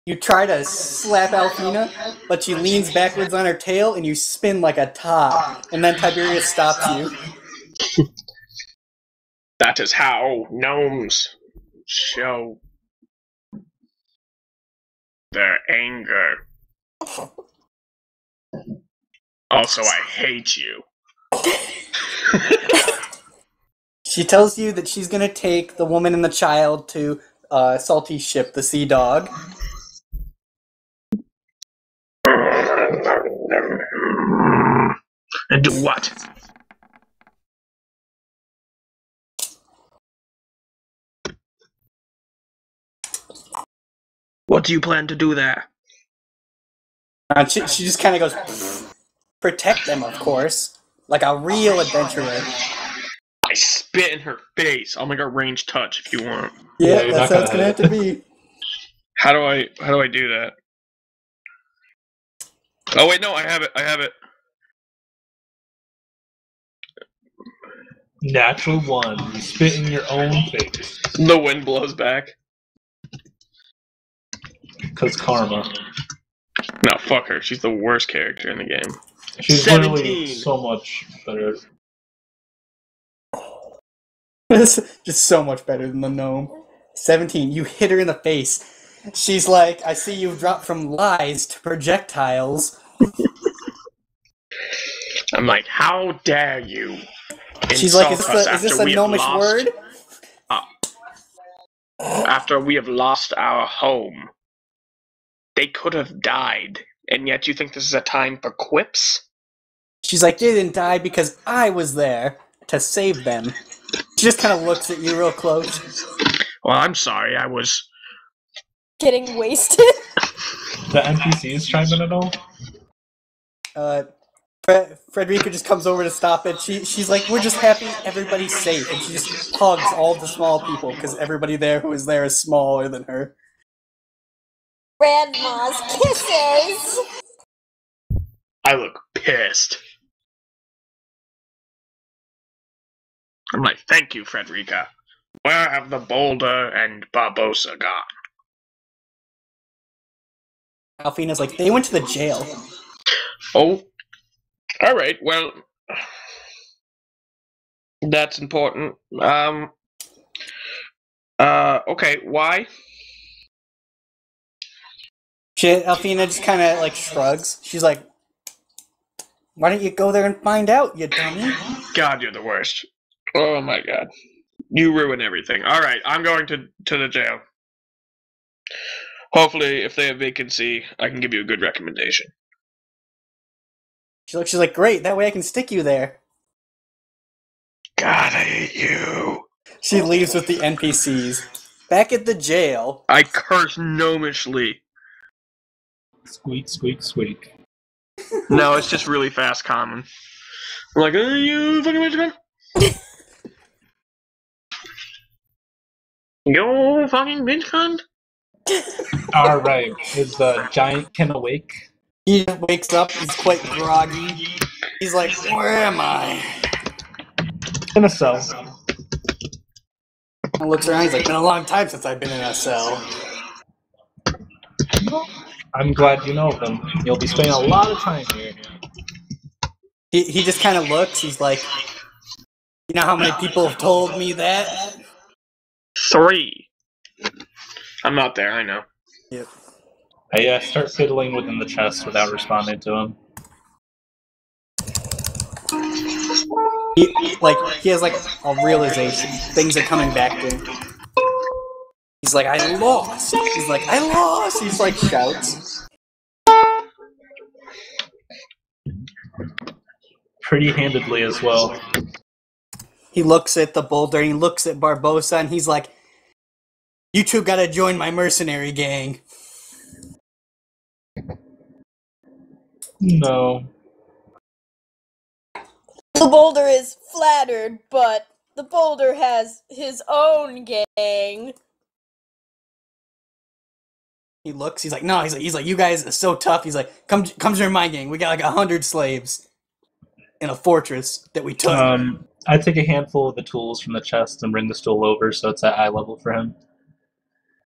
You try to slap Alfina, but she leans backwards on her tail, and you spin like a top. And then Tiberius stops you. That is how gnomes show their anger. Also, I hate you. She tells you that she's gonna take the woman and the child to Salty's ship, the Sea Dog. And do what? What do you plan to do there? She just kind of goes, protect them, of course, like a real adventurer. I spit in her face. I'll make a range touch if you want. Yeah, you're that's not how it's gonna gonna have to be. How do I do that? Oh wait, no, I have it. Natural 1. You spit in your own face. The wind blows back. Because karma. No, fuck her. She's the worst character in the game. She's 17. literally so much better. It's just so much better than the gnome. 17, you hit her in the face. She's like, I see you've dropped from lies to projectiles. I'm like, how dare you She's like, insult us is this after a we have gnomish lost word? after we have lost our home. They could have died, and yet you think this is a time for quips? She's like, they didn't die because I was there to save them. She just kind of looks at you real close. Well, I'm sorry, I was... Getting wasted. The NPCs chime in at all? Frederica just comes over to stop it. She's like, we're just happy everybody's safe. And she just hugs all the small people because everybody there who is there is smaller than her. Grandma's kisses. I look pissed. I'm like, thank you, Frederica. Where have the Boulder and Barbosa gone? Alfina's like, they went to the jail. Oh, alright, well... That's important. Okay, why? Alfina just kind of like shrugs. She's like, why don't you go there and find out, you dummy? God, you're the worst. Oh my god. You ruin everything. Alright, I'm going to the jail. Hopefully, if they have vacancy, I can give you a good recommendation. She's like, great, that way I can stick you there. God, I hate you. She leaves with the NPCs. Back at the jail. I curse gnomishly. Squeak, squeak, squeak. No, it's just really fast common. I'm like, you fucking bitch, man. You fucking bitch, cunt. Alright, is the giant Ken awake? He wakes up, he's quite groggy. He's like, where am I? In a cell. And looks around, he's like, been a long time since I've been in a cell. I'm glad you know them. You'll be spending a lot of time here. He just kind of looks, he's like, you know how many people have told me that? 3. I'm not there, I know. Yep. I start fiddling within the chest without responding to him. He has like a realization. Things are coming back to him. He's like, I lost. He's like, I lost. He's like shouts. Pretty handedly as well. He looks at the boulder and he looks at Barbosa and he's like, you two gotta join my mercenary gang. No. The boulder is flattered, but the boulder has his own gang. He looks, he's like, no, he's like, you guys are so tough. He's like, come join my gang. We got like 100 slaves in a fortress that we took. I take a handful of the tools from the chest and bring the stool over so it's at eye level for him.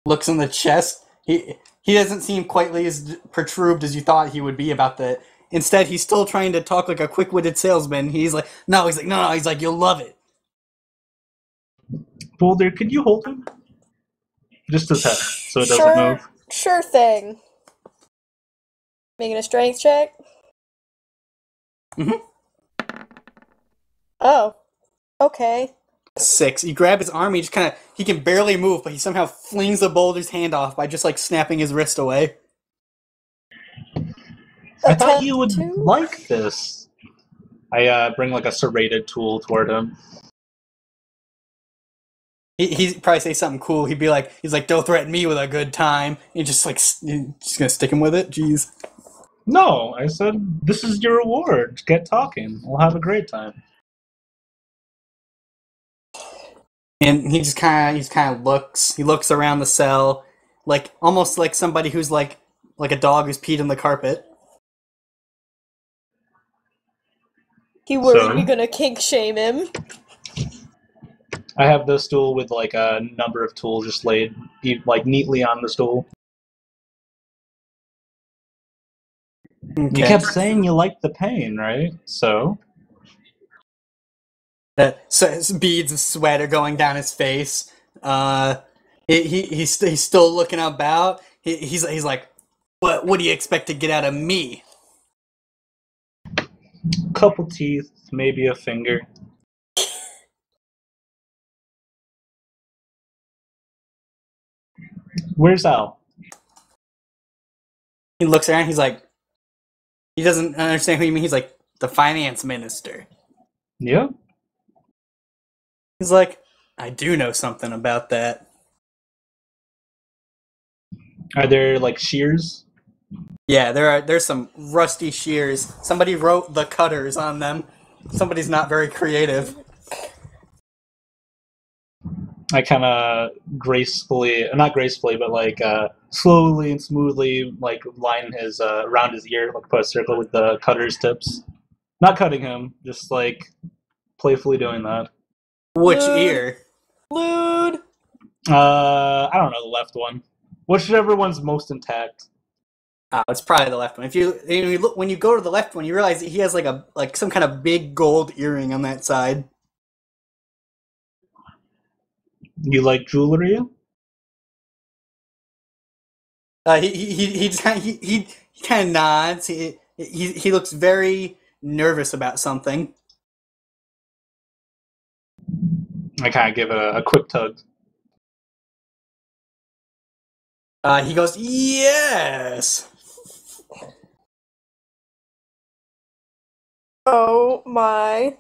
Looks in the chest. He doesn't seem quite as perturbed as you thought he would be about that. Instead, he's still trying to talk like a quick-witted salesman. He's like, no, he's like, you'll love it. Boulder, could you hold him? Just a test, so it doesn't move. Sure thing. Making a strength check? Mm-hmm. Oh. Okay. 6. You grab his arm, he can barely move, but he somehow flings the boulder's hand off by just like snapping his wrist away. I thought you would like this. I bring like a serrated tool toward him. He'd probably say something cool. He's like, don't threaten me with a good time. And just gonna stick him with it? Jeez. No, I said, this is your reward. Get talking. We'll have a great time. And he kind of looks around the cell, like almost like somebody who's like a dog who's peed on the carpet. He worried me gonna kink shame him. I have the stool with like a number of tools just laid like neatly on the stool. Okay. You kept saying you liked the pain, right? So Beads of sweat are going down his face. He's still looking about. He's like, what do you expect to get out of me? Couple teeth, maybe a finger. Where's Al? He looks around. He's like, he doesn't understand who you mean. He's like, the finance minister. Yeah. He's like, I do know something about that. Are there like shears? Yeah, there's some rusty shears. Somebody wrote the cutters on them. Somebody's not very creative. I kind of gracefully, not gracefully, but like slowly and smoothly, like line his around his ear, like put a circle with the cutter's tips. Not cutting him, just like playfully doing that. Which Lewd. ear? Lewd. I don't know, the left one, whichever one's most intact. Oh, it's probably the left one. If you look, when you go to the left one, you realize that he has like some kind of big gold earring on that side. You like jewelry? He kind of nods. He looks very nervous about something. I kind of give it a quick tug. He goes, yes. Oh my.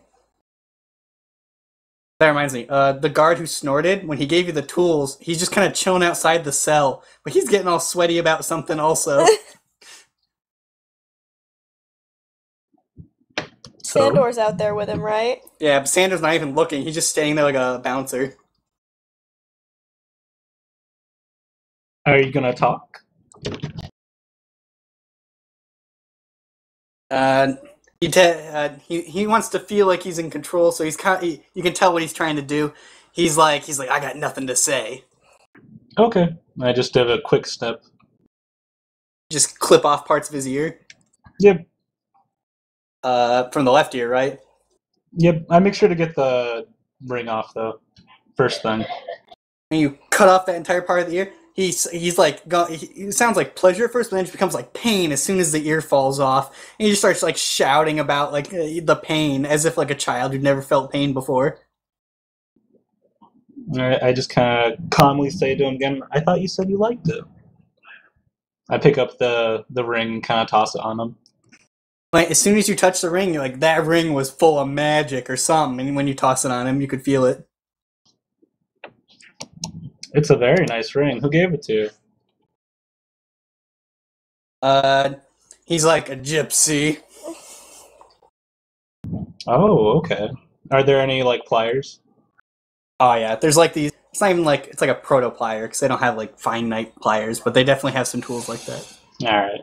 That reminds me, the guard who snorted, when he gave you the tools, he's just kind of chilling outside the cell, but he's getting all sweaty about something also. Sandor's out there with him, right? Yeah, but Sandor's not even looking, he's just standing there like a bouncer. Are you gonna talk? He wants to feel like he's in control, so you can tell what he's trying to do. He's like, I got nothing to say. Okay, I just did a quick step. Just clip off parts of his ear. Yep. From the left ear, right? Yep. I make sure to get the ring off though. First thing. And you cut off that entire part of the ear. He's like, it sounds like pleasure at first, but then it becomes like pain as soon as the ear falls off. And he just starts like shouting about like the pain as if like a child who'd never felt pain before. I just kind of calmly say to him again, I thought you said you liked it. I pick up the ring and kind of toss it on him. Like, as soon as you touch the ring, you're like, that ring was full of magic or something. And when you toss it on him, you could feel it. It's a very nice ring. Who gave it to you? He's like a gypsy. Oh, okay. Are there any like pliers? Oh yeah, there's like these. It's not even like it's like a proto plier because they don't have like fine knife pliers, but they definitely have some tools like that. All right.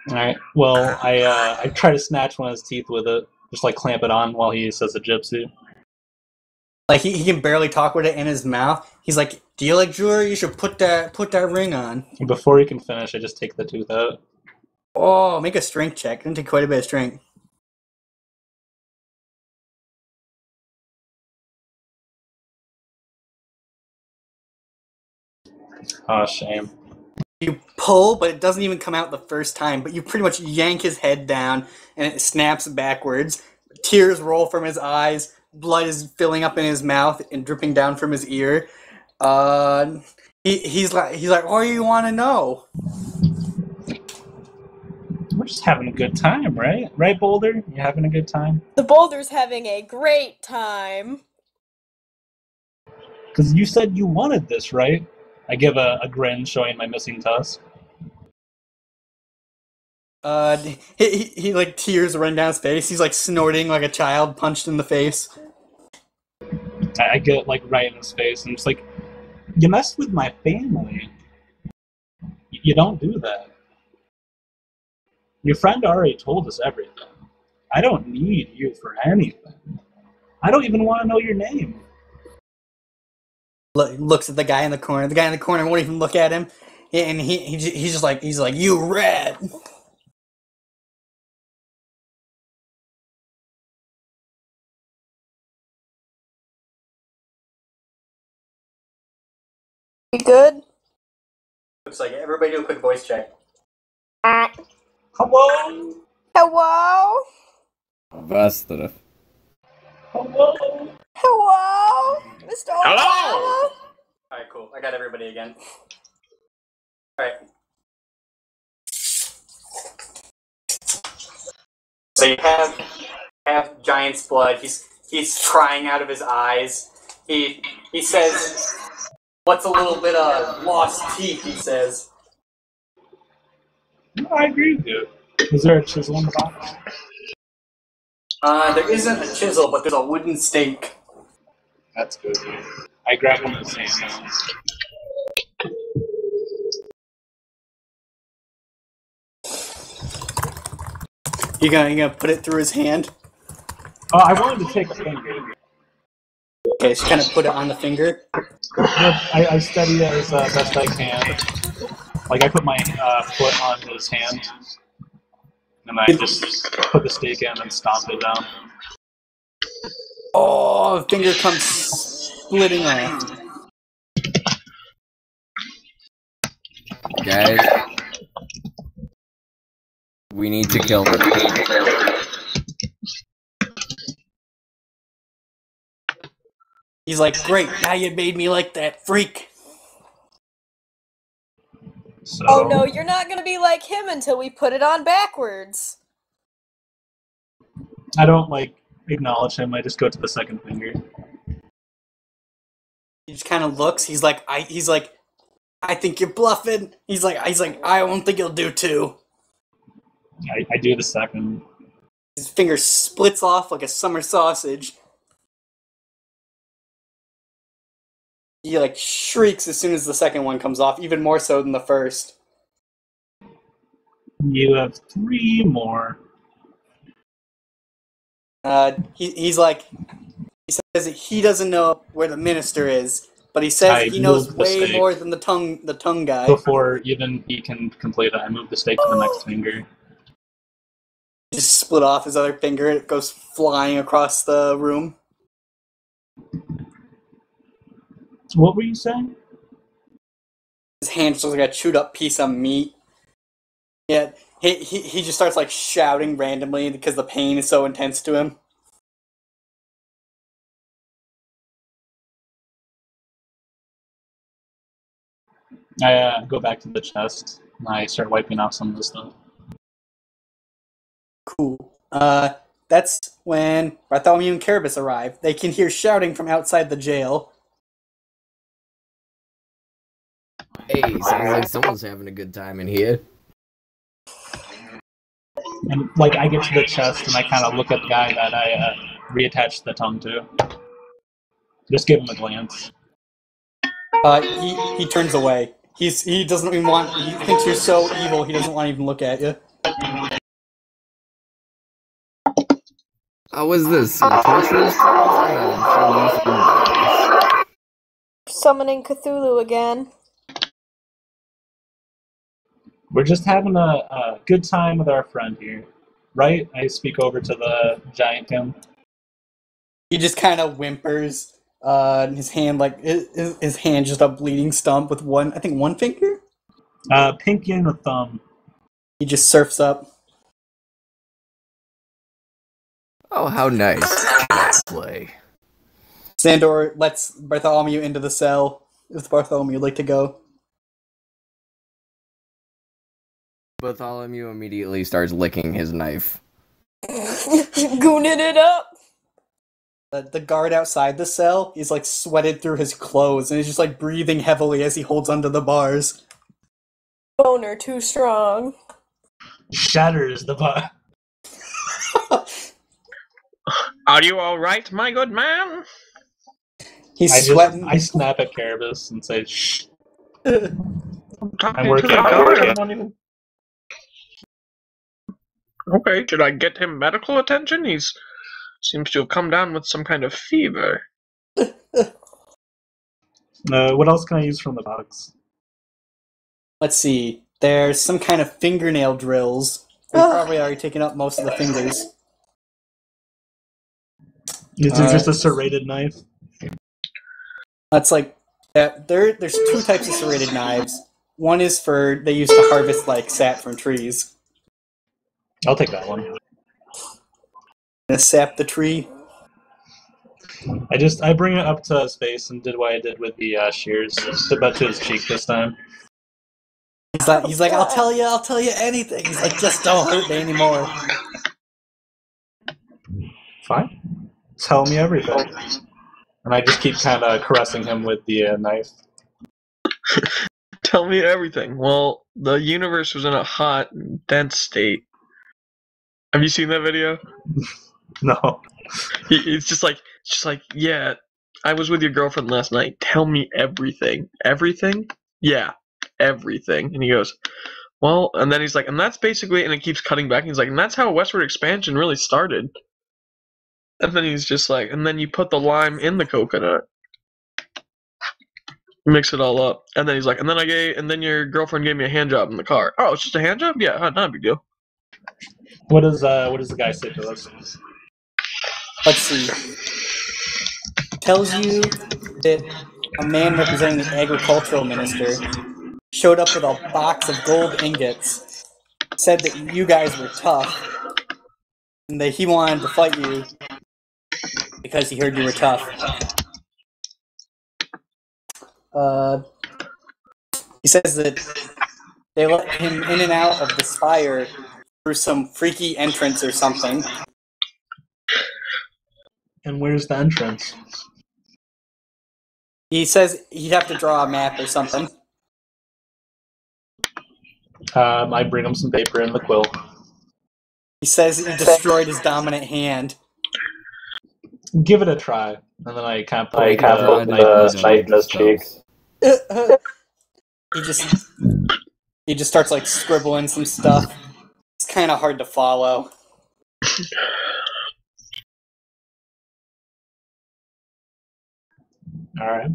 All right. Well, I try to snatch one of his teeth with it, just like clamp it on while he says a gypsy. Like he can barely talk with it in his mouth. He's like, "Do you like jewelry? You should put that ring on." And before he can finish, I just take the tooth out. Oh, make a strength check. It's gonna take quite a bit of strength. Oh, shame. You pull, but it doesn't even come out the first time. But you pretty much yank his head down, and it snaps backwards. Tears roll from his eyes. Blood is filling up in his mouth and dripping down from his ear. He's like, what do you want to know? We're just having a good time, right? Right, Boulder? You having a good time? The Boulder's having a great time. Because you said you wanted this, right? I give a grin showing my missing tusk. He like tears run down his face. He's like snorting like a child punched in the face. I get like right in his face and I'm just like, you messed with my family. You don't do that. Your friend already told us everything. I don't need you for anything. I don't even want to know your name. Looks at the guy in the corner. The guy in the corner won't even look at him, and he's like, you rat. We good? Looks like it. Everybody do a quick voice check. Hello? Hello? Busted. Hello? Hello? Mr. Hello? Alright, cool. I got everybody again. Alright. So you have Giant's blood. He's crying out of his eyes. He says, "What's a little bit of lost teeth?" He says. No, I agree with you. Is there a chisel in the box? There isn't a chisel, but there's a wooden stake. That's good. I grab one of the same. You gonna put it through his hand? Oh, I wanted to take a finger. Okay, so kind of put it on the finger. I study it as best I can. Like, I put my foot on his hand, and I just put the stake in and stomp it down. Oh, the finger comes splitting off. Guys, we need to kill her. He's like, "Great, now you made me like that freak." So, Oh no, you're not gonna be like him until we put it on backwards. I don't, like, acknowledge him. I just go to the second finger. He just kind of looks. He's like, "I think you're bluffing." He's like, "I don't think you'll do too." I do the second. His finger splits off like a summer sausage. He like shrieks as soon as the second one comes off, even more so than the first. You have 3 more. He's like, he says that he doesn't know where the minister is, but he says I he knows moved the way stake. more than the tongue guy. Before even he can complete it, I move the stake to the next finger. He just split off his other finger. It goes flying across the room. So what were you saying? His hand just looks like a chewed up piece of meat. Yeah, he just starts like shouting randomly because the pain is so intense to him. I go back to the chest and I start wiping off some of the stuff. Cool. That's when Bartholomew and Carabas arrive. They can hear shouting from outside the jail. Hey, sounds like someone's having a good time in here. And like I get to the chest and I kind of look at the guy that I reattached the tongue to. Just give him a glance. He turns away. He doesn't even want. He thinks you're so evil. He doesn't want to even look at you. How was this? Some torturous Summoning Cthulhu again. We're just having a good time with our friend here, right? I speak over to the giant Kim. He just kind of whimpers. His hand his hand just a bleeding stump with one finger. Pinky and a thumb. He just surfs up. Oh, how nice. Play. Sandor lets Bartholomew into the cell. If Bartholomew would like to go. Bartholomew immediately starts licking his knife. Gooning it up. The guard outside the cell is like sweated through his clothes and he's just like breathing heavily as he holds onto the bars. Boner too strong. Shatters the butt. Are you all right, my good man? He's sweating. I snap at Carabas and say, "Shh." I'm working. Okay, should I get him medical attention? He's seems to have come down with some kind of fever. What else can I use from the box? Let's see. There's some kind of fingernail drills. We've probably already taken up most of the fingers. Is there just a serrated knife? That's like Yeah, there's two types of serrated knives. One is they use to harvest like sap from trees. I'll take that one. And sap the tree. I bring it up to his face and did what I did with the shears, but to his cheek this time. He's like, I'll tell you anything. He's like, just don't hurt me anymore. Fine. Tell me everything. And I just keep kind of caressing him with the knife. Tell me everything. Well, the universe was in a hot, dense state. Have you seen that video? No. It's just like, yeah, I was with your girlfriend last night. Tell me everything. Everything? Yeah, everything. And he goes, well, and then he's like, and that's basically, and it keeps cutting back. And he's like, and that's how westward expansion really started. And then he's just like, and then you put the lime in the coconut. Mix it all up. And then he's like, and then your girlfriend gave me a hand job in the car. Oh, it's just a hand job? Yeah, not a big deal. What does the guy say to us? Let's see. Tells you that a man representing the agricultural minister showed up with a box of gold ingots, said that you guys were tough, and that he wanted to fight you because he heard you were tough. He says that they let him in and out of the spire through some freaky entrance or something. And where's the entrance? He says he'd have to draw a map or something. I bring him some paper and the quill. He says he destroyed his dominant hand. Give it a try. And then I kind of put the knife in his cheek. He just starts like scribbling some stuff. It's kind of hard to follow. Alright.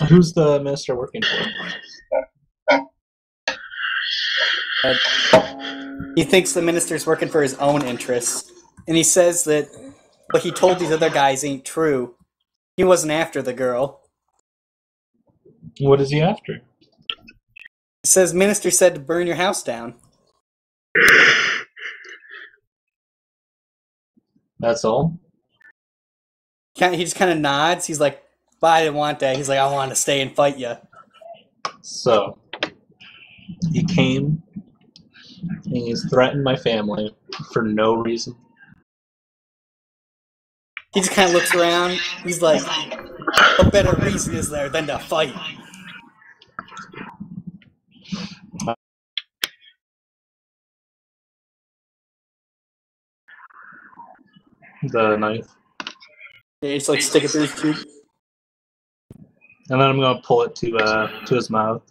Who's the minister working for? He thinks the minister's working for his own interests. And he says that what he told these other guys ain't true. He wasn't after the girl. What is he after? He says minister said to burn your house down. That's all? He just kind of nods. He's like, well, I didn't want that. He's like, I want to stay and fight you. So, he came, and he's threatened my family for no reason. He just kind of looks around. He's like, what better reason is there than to fight? The knife. Yeah, just like stick it through his cheek. And then I'm going to pull it to his mouth.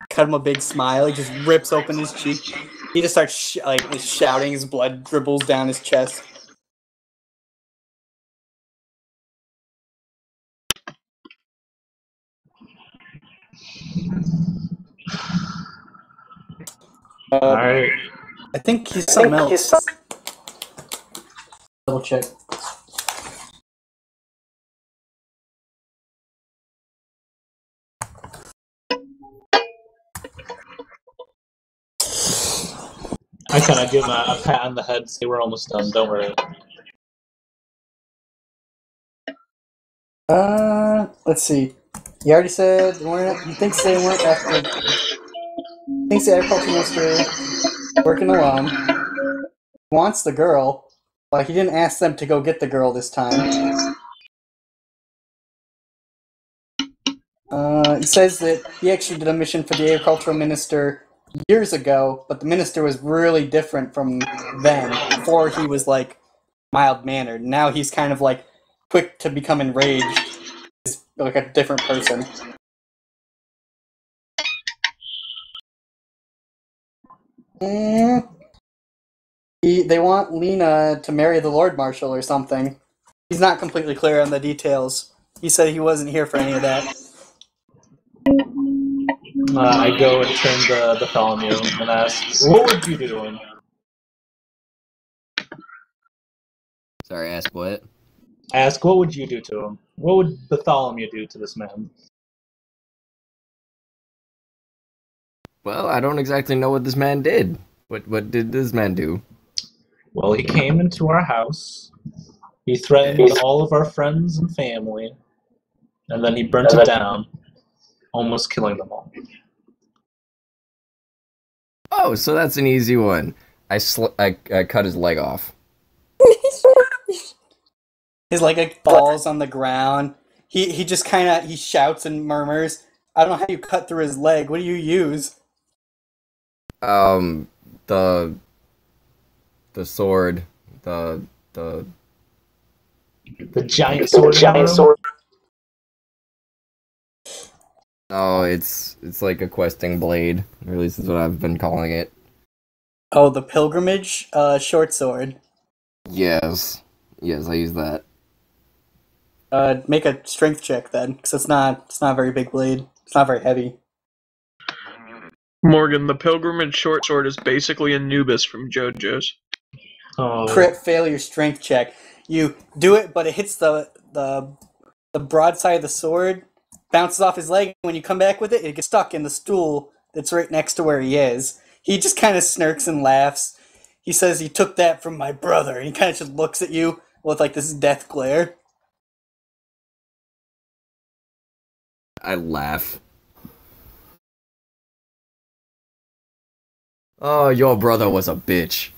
Cut him a big smile. He just rips open his cheek. He just starts shouting. His blood dribbles down his chest. Alright. I think he's something else. Double check. I kind of give him a pat on the head, say we're almost done, don't worry. Let's see. He already said he thinks they weren't after. Thinks the agriculture minister working alone. He wants the girl, but he didn't ask them to go get the girl this time. He says that he actually did a mission for the agricultural minister years ago, but the minister was really different from then. Before he was like mild-mannered. Now he's kind of like quick to become enraged. He's like a different person. They want Lena to marry the Lord Marshal or something. He's not completely clear on the details. He said he wasn't here for any of that. I go and turn the Bartholomew and ask, what would you be doing? Sorry, ask what? I ask, what would you do to him? What would Bartholomew do to this man? Well, I don't exactly know what this man did. What did this man do? Well, he came into our house. He threatened all of our friends and family, and then he burnt it down, almost killing them all. Oh, so that's an easy one. I cut his leg off. His leg like falls on the ground. He just kind of he shouts and murmurs. I don't know how you cut through his leg. What do you use? The sword, the giant sword. Giant sword. Oh, it's like a questing blade, or at least that's what I've been calling it. Oh, the pilgrimage short sword. Yes, I use that. Make a strength check then, because it's not a very big blade. It's not very heavy. Morgan, the pilgrimage short sword is basically Anubis from JoJo's. Oh. Crit fail your strength check. You do it, but it hits the broadside of the sword, bounces off his leg, and when you come back with it, it gets stuck in the stool that's right next to where he is. He just kind of smirks and laughs. He says he took that from my brother, and he kind of just looks at you with like this death glare. I laugh. Oh, your brother was a bitch.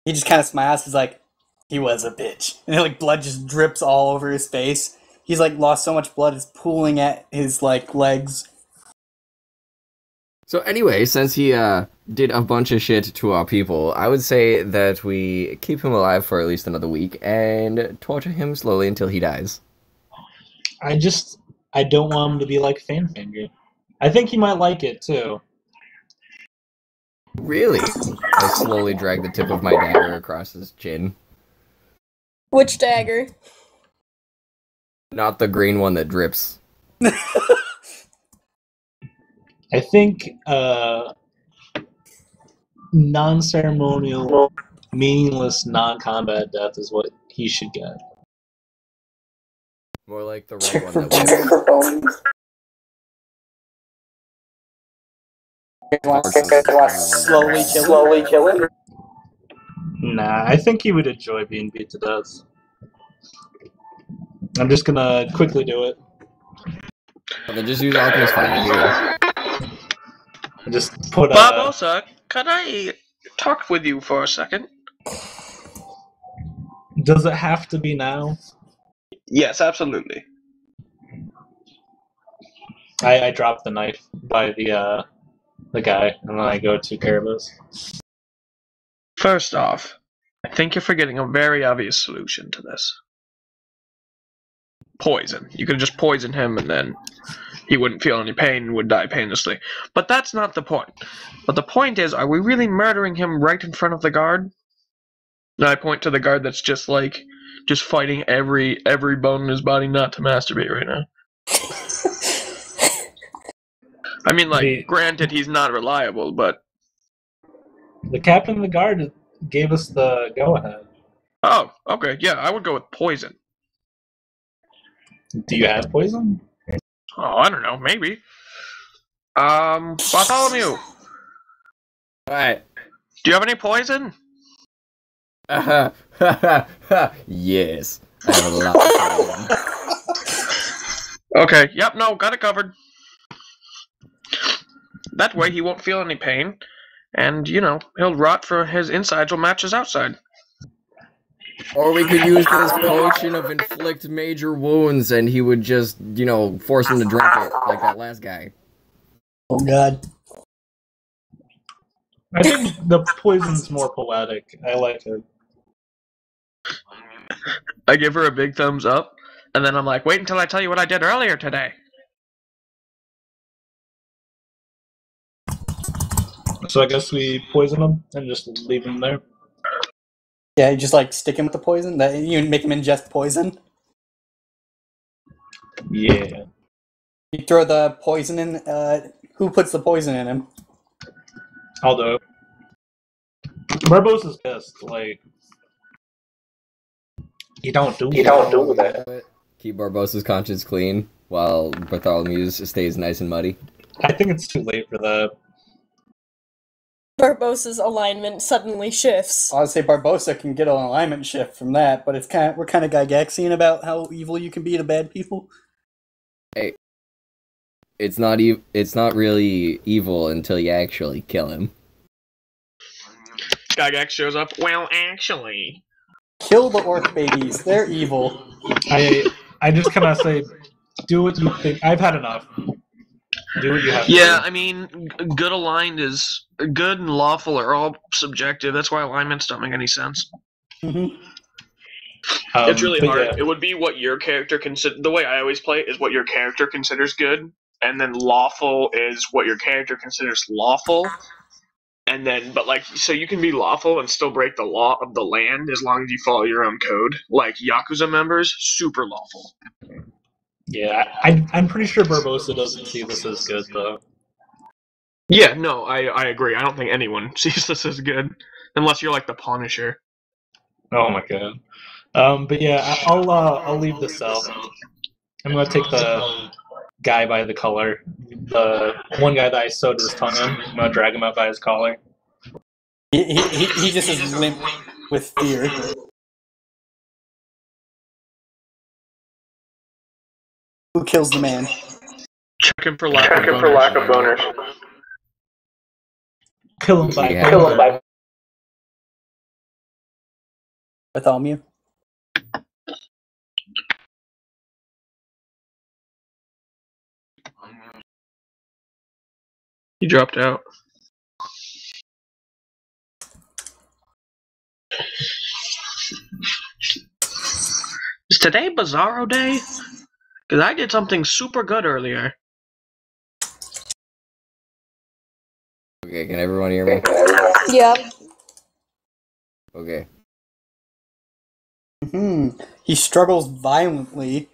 He just kind of smiles. He's like, he was a bitch. And like blood just drips all over his face. He's like lost so much blood it's pooling at his like legs. So anyway, since he did a bunch of shit to our people, I would say that we keep him alive for at least another week and torture him slowly until he dies. I don't want him to be like Fanfinger. I think he might like it too. Really? I slowly drag the tip of my dagger across his chin. Which dagger? Not the green one that drips. I think non-ceremonial, meaningless, non-combat death is what he should get. More like the red one that whips. Slowly kill him. Nah, I think he would enjoy being beat to death. I'm just gonna quickly do it. Well, then just use Alchemist Fire. Just put Barbosa, can I talk with you for a second? Does it have to be now? Yes, absolutely. I drop the knife by the guy, and then I go to Caribous. First off, I think you're forgetting a very obvious solution to this. Poison. You could just poison him and then he wouldn't feel any pain and would die painlessly. But that's not the point. But the point is, are we really murdering him right in front of the guard? And I point to the guard that's just fighting every bone in his body not to masturbate right now. I mean, granted, he's not reliable, but... The captain of the guard gave us the go-ahead. Oh, okay, yeah, I would go with poison. Do you have poison? Oh, I don't know, maybe. Bartholomew! Alright. Do you have any poison? Yes. I have a lot of poison. Okay, yep, no, got it covered. That way he won't feel any pain, and, he'll rot for his insides will match his outside. Or we could use this potion of inflict major wounds and he would just, force him to drink it, like that last guy. Oh god. I think the poison's more poetic. I like it. I give her a big thumbs up, and then I'm like, wait until I tell you what I did earlier today. So I guess we poison him and just leave him there. Yeah, you just stick him with the poison? You make him ingest poison? Yeah. You throw the poison in, who puts the poison in him? I'll do it. Barbosa's pissed, You don't do that. Keep Barbossa's conscience clean while Bartholomew's stays nice and muddy. I think it's too late for that. Barbossa's alignment suddenly shifts. I would say Barbossa can get an alignment shift from that, but we're kind of Gygaxian about how evil you can be to bad people. Hey, it's not really evil until you actually kill him. Gygax shows up. Well, actually. Kill the orc babies. They're evil. I just cannot say, do what you think. I've had enough. Do what you have to do. Yeah, I mean, good aligned is good and lawful are all subjective. That's why alignments don't make any sense. Mm-hmm. It's really hard. Yeah. It would be what your character the way I always play it is what your character considers good, and then lawful is what your character considers lawful. And then, but like, so you can be lawful and still break the law of the land as long as you follow your own code. Like Yakuza members, super lawful. Yeah, I'm pretty sure Barbossa doesn't see this as good, though. Yeah, no, I agree. I don't think anyone sees this as good, unless you're like the Punisher. Oh my god. But yeah, I'll leave the cell. I'm gonna take the guy by the collar, the one guy that I sewed his tongue in. I'm gonna drag him out by his collar. He just is limp with fear. Who kills the man? Check him for lack of boners. Kill him by. Bartholomew? He dropped out. Is today Bizarro Day? Because I did something super good earlier. Okay, can everyone hear me? Yeah. Okay. He struggles violently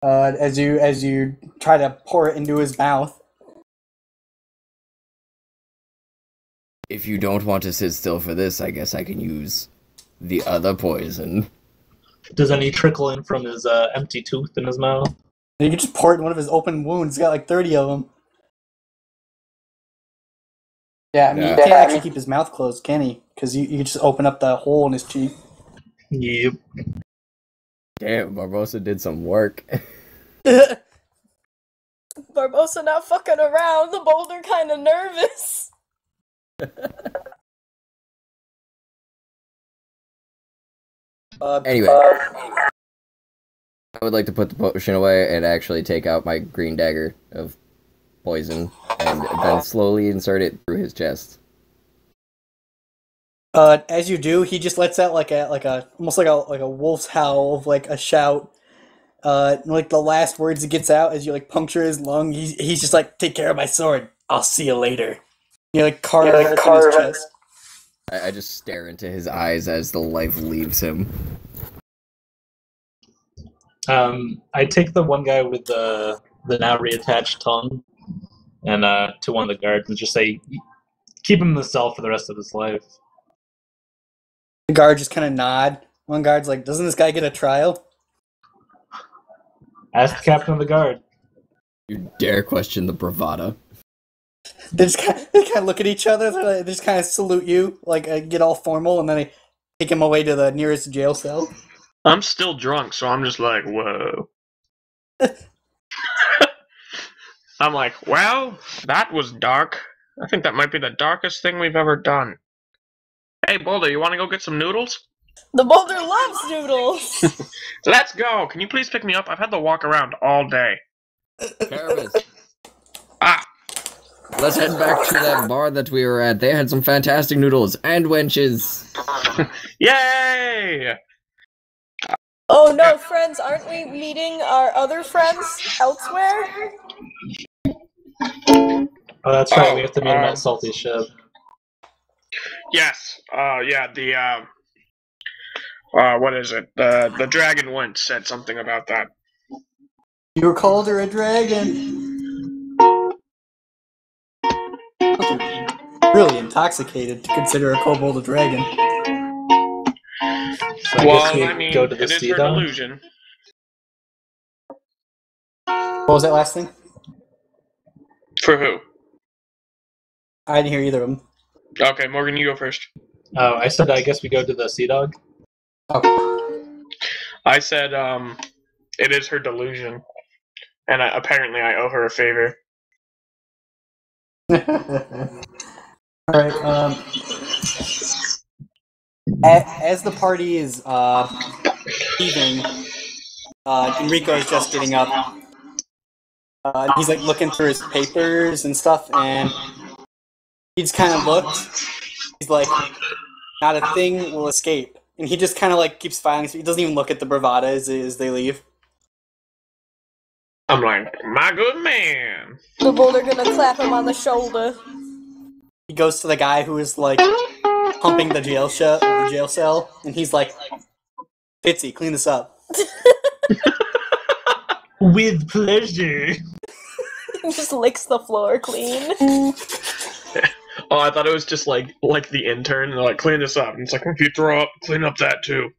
as you try to pour it into his mouth. If you don't want to sit still for this, I guess I can use the other poison. Does any trickle in from his empty tooth in his mouth? And you can just pour it in one of his open wounds. He's got like 30 of them. Yeah, I mean, he can't actually keep his mouth closed, can he? Because you can just open up the hole in his cheek. Yep. Damn, Barbossa did some work. Barbossa not fucking around. The boulder kind of nervous. Anyway, I would like to put the potion away and actually take out my green dagger of poison and then slowly insert it through his chest. As you do, he just lets out like a almost like a wolf's howl of like a shout. Like the last words he gets out as you like puncture his lung, he's just like, "Take care of my sword. I'll see you later." You like carve it through his chest. I just stare into his eyes as the life leaves him. I take the one guy with the now reattached tongue and to one of the guards and just say, keep him in the cell for the rest of his life. The guard just kind of nod. One guard's like, "Doesn't this guy get a trial?" Ask the captain of the guard. You dare question the bravado. They kind of look at each other. They just kind of salute you, like get all formal, and then they take him away to the nearest jail cell. I'm still drunk, so I'm just like, whoa. I'm like, well, that was dark. I think that might be the darkest thing we've ever done. Hey, Boulder, you want to go get some noodles? The boulder loves noodles. Let's go. Can you please pick me up? I've had to walk around all day. Caramus. Ah. Let's head back to that bar that we were at. They had some fantastic noodles and wenches. Yay! Oh no, friends, aren't we meeting our other friends elsewhere? Oh, that's right. We have to meet him at Salty Ship. Yes. Yeah. The what is it? The dragon once said something about that. You were called her a dragon. Really intoxicated to consider a kobold a dragon. So I guess we go to the it is sea her dog. delusion. What was that last thing? For who? I didn't hear either of them. Okay, Morgan, you go first. Oh, I said I guess we go to the sea dog. Okay. I said, it is her delusion. And apparently I owe her a favor. Alright, as the party is leaving, Enrico is just getting up. He's like looking through his papers and stuff, and he just kind of looked. He's like, not a thing will escape. And he just kind of like keeps filing. He doesn't even look at the bravada as they leave. I'm like, my good man. The boulder gonna clap him on the shoulder. He goes to the guy who is like pumping the jail cell, and he's like, Fitzy, clean this up. With pleasure. He just licks the floor clean. Oh, I thought it was just like the intern. They're like, clean this up. And it's like, if you throw up, clean up that too.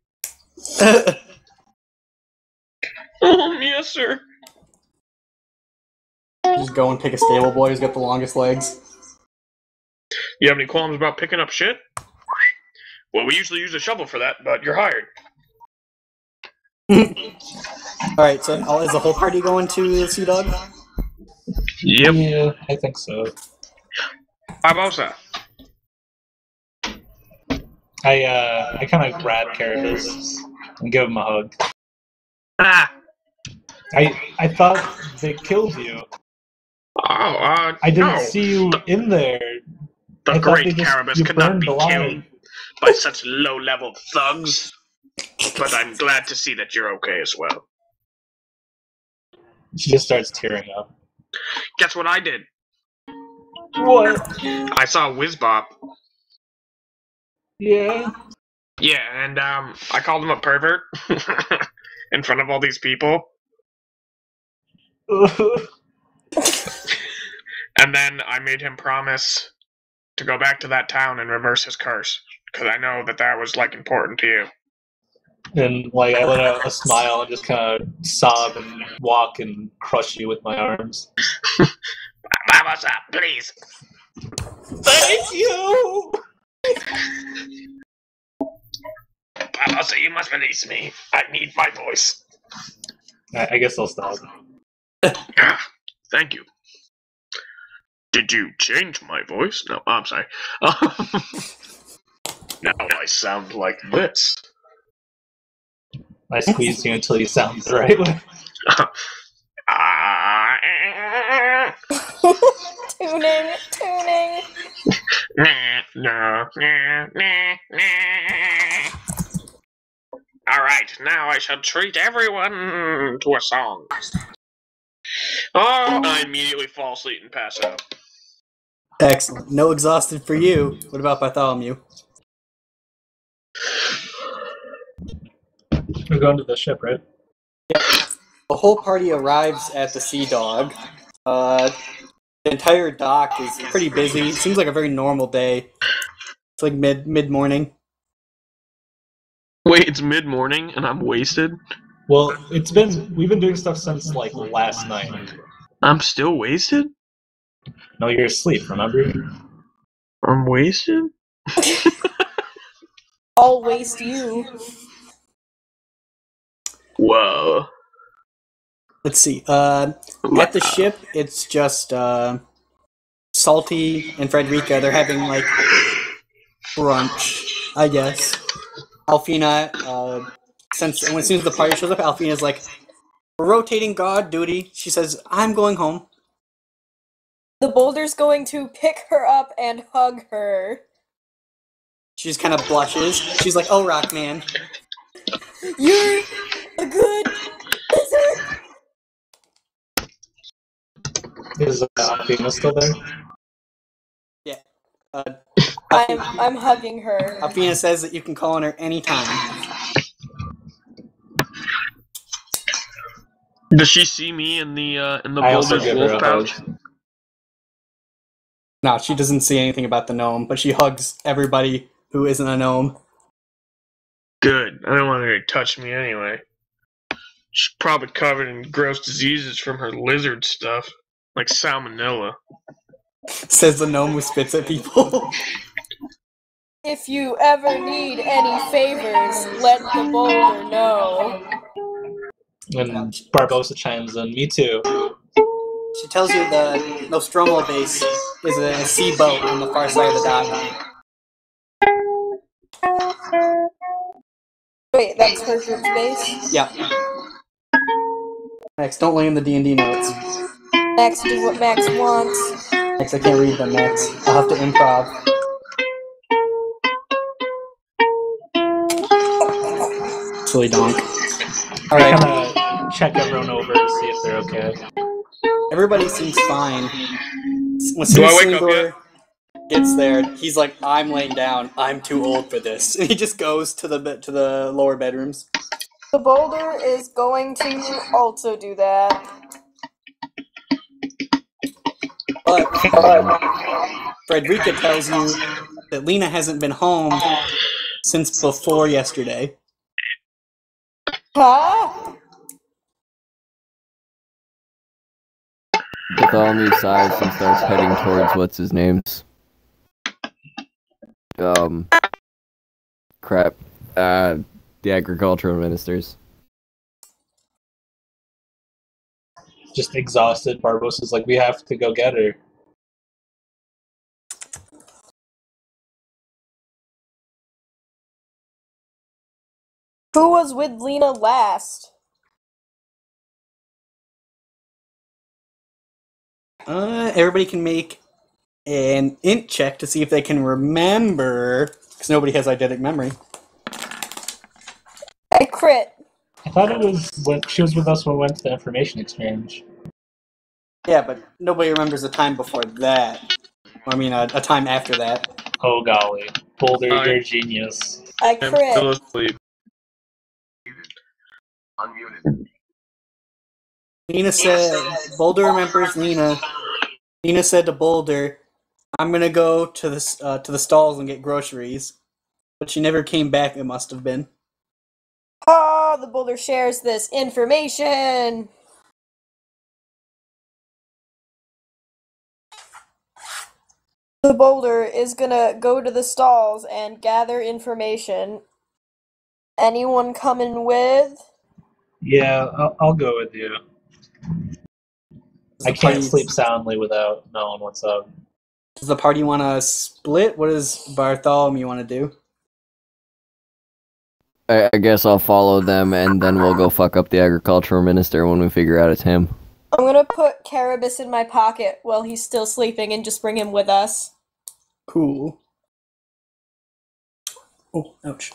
Yes, sir. Just go and pick a stable boy who's got the longest legs. You have any qualms about picking up shit? Well, we usually use a shovel for that, but you're hired. Alright, so is the whole party going to the Sea Dog? Yep. Yeah, I think so. Barbosa. I kind of grab Carabas and give him a hug. Ah. I thought they killed you. Oh, I didn't no. see you in there. The I thought great Carabas you could not burned be alive. killed by such low-level thugs. But I'm glad to see that you're okay as well. She just starts tearing up. Guess what I did? What? I saw Whizbop. Yeah. Yeah, and I called him a pervert in front of all these people. And then I made him promise to go back to that town and reverse his curse. Because I know that was, like, important to you. And like I let out a smile and just kind of sob and walk and crush you with my arms. Barbosa, please. Thank you. Barbosa, you must release me. I need my voice. I guess I'll stop. Thank you. Did you change my voice? No, I'm sorry. Now I sound like this. I squeeze you until you sound the right way. Tuning. Alright, now I shall treat everyone to a song. Oh, I immediately fall asleep and pass out. Excellent. No exhausted for you. What about Bartholomew? We're going to the ship, right? The whole party arrives at the Sea Dog. The entire dock is pretty busy. It seems like a very normal day. It's like mid-morning. Wait, it's mid-morning and I'm wasted? Well, we've been doing stuff since like last night. I'm still wasted? No, you're asleep, remember? I'm wasted? I'll waste you. Whoa. Let's see. At the ship, it's just Salty and Frederica. They're having like brunch, I guess. Alfina, as soon as the party shows up, Alfina's like, we're rotating guard duty. She says, I'm going home. The boulder's going to pick her up and hug her. She just kind of blushes. She's like, oh, Rockman. You're a good wizard. Is Athena still there? Yeah. I'm hugging her. Alfina says that you can call on her anytime. Does she see me in the I also boulder's give her wolf a pouch? hug. No, she doesn't see anything about the gnome, but she hugs everybody who isn't a gnome. Good. I don't want her to touch me anyway. She's probably covered in gross diseases from her lizard stuff, like salmonella. Says the gnome who spits at people. If you ever need any favors, let the boulder know. And Barbosa chimes in, me too. She tells you the Nostromo base is a sea boat on the far side of the dock. Wait, that's her group's base? Yeah. Max, don't lay in the D&D notes. Max, do what Max wants. Max, I can't read them, Max. I'll have to improv. Silly donk. Alright. Kind of check everyone over to see if they're okay. Everybody seems fine. When Do I wake up yet? Gets there, he's like, I'm laying down. I'm too old for this. And he just goes to the lower bedrooms. The boulder is going to also do that. But Frederica tells you that Lena hasn't been home since before yesterday. Huh? Bartholomew sighs and starts heading towards what's his name's. Crap. The agricultural ministers. Just exhausted. Barbosa's like, we have to go get her. Who was with Lena last? Everybody can make an int check to see if they can remember, because nobody has eidetic memory. I crit. I thought it was when she was with us when we went to the information exchange. Yeah, but nobody remembers a time before that. I mean, a time after that. Oh golly. Boulder, you're a genius. I I'm still crit. asleep. Unmuted. Lena said, Boulder remembers Lena. Lena said to Boulder, I'm gonna go to the stalls and get groceries. But she never came back, it must have been. Oh, the boulder shares this information. The boulder is gonna go to the stalls and gather information. Anyone coming with? Yeah, I'll go with you. I can't sleep soundly without knowing what's up. Does the party want to split? What does Bartholomew want to do? I guess I'll follow them, and then we'll go fuck up the agricultural minister when we figure out it's him. I'm gonna put Carabas in my pocket while he's still sleeping and just bring him with us. Cool. Oh, ouch.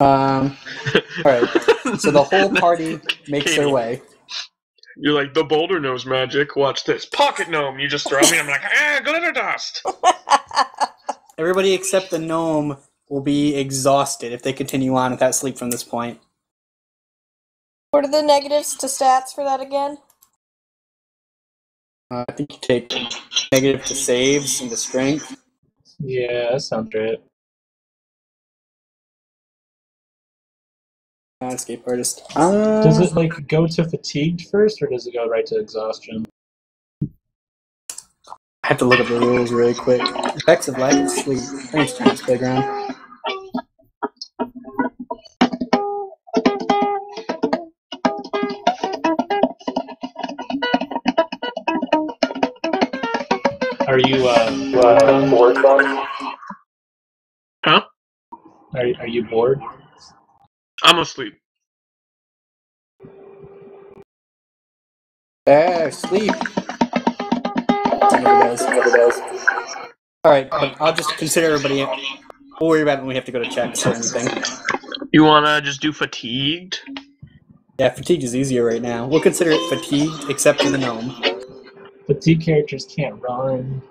Alright. So the whole party makes their way. You're like, the boulder knows magic. Watch this. Pocket gnome. You just throw me. I'm like, glitter dust. Everybody except the gnome will be exhausted if they continue on without sleep from this point. What are the negatives to stats for that again? I think you take negative to saves and to strength. Yeah, that sounds right. Escape artist. Does it like go to fatigued first, or does it go right to exhaustion? I have to look up the rules really quick. Effects of lack of sleep. Thanks, James Playground. Are you bored? Huh? Are you bored? I'm asleep. Sleep. Never does. Alright, but I'll just consider everybody. We'll worry about it when we have to go to checks or anything. You wanna just do fatigued? Yeah, fatigue is easier right now. We'll consider it fatigued, except for the gnome. Fatigue characters can't run.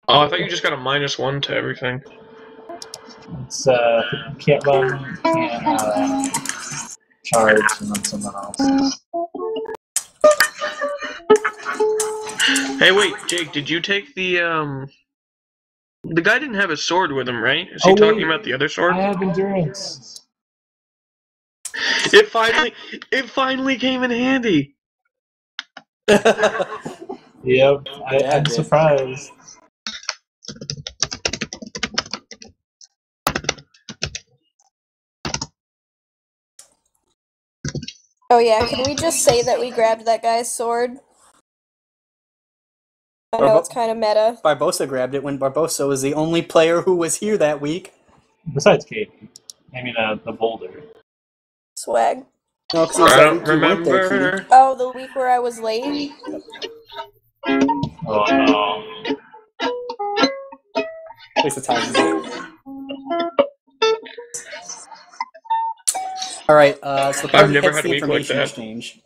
Oh, I thought you just got a -1 to everything. It's can't run, can't charge, and then someone else. Hey, wait, Jake, did you take the The guy didn't have his sword with him, right? Is he talking about the other sword? I have endurance. It finally came in handy. Yep, Yeah, I'm it did. surprised. Oh yeah, can we just say that we grabbed that guy's sword? I know it's kind of meta. Barbosa grabbed it when Barbosa was the only player who was here that week. Besides Katie. I mean, the boulder. Swag. No, because it was I that don't week you weren't there, remember. Katie. Oh, the week where I was late? Oh no. Waste of time. Alright, so the I've party never heads had to a the week like information that. exchange.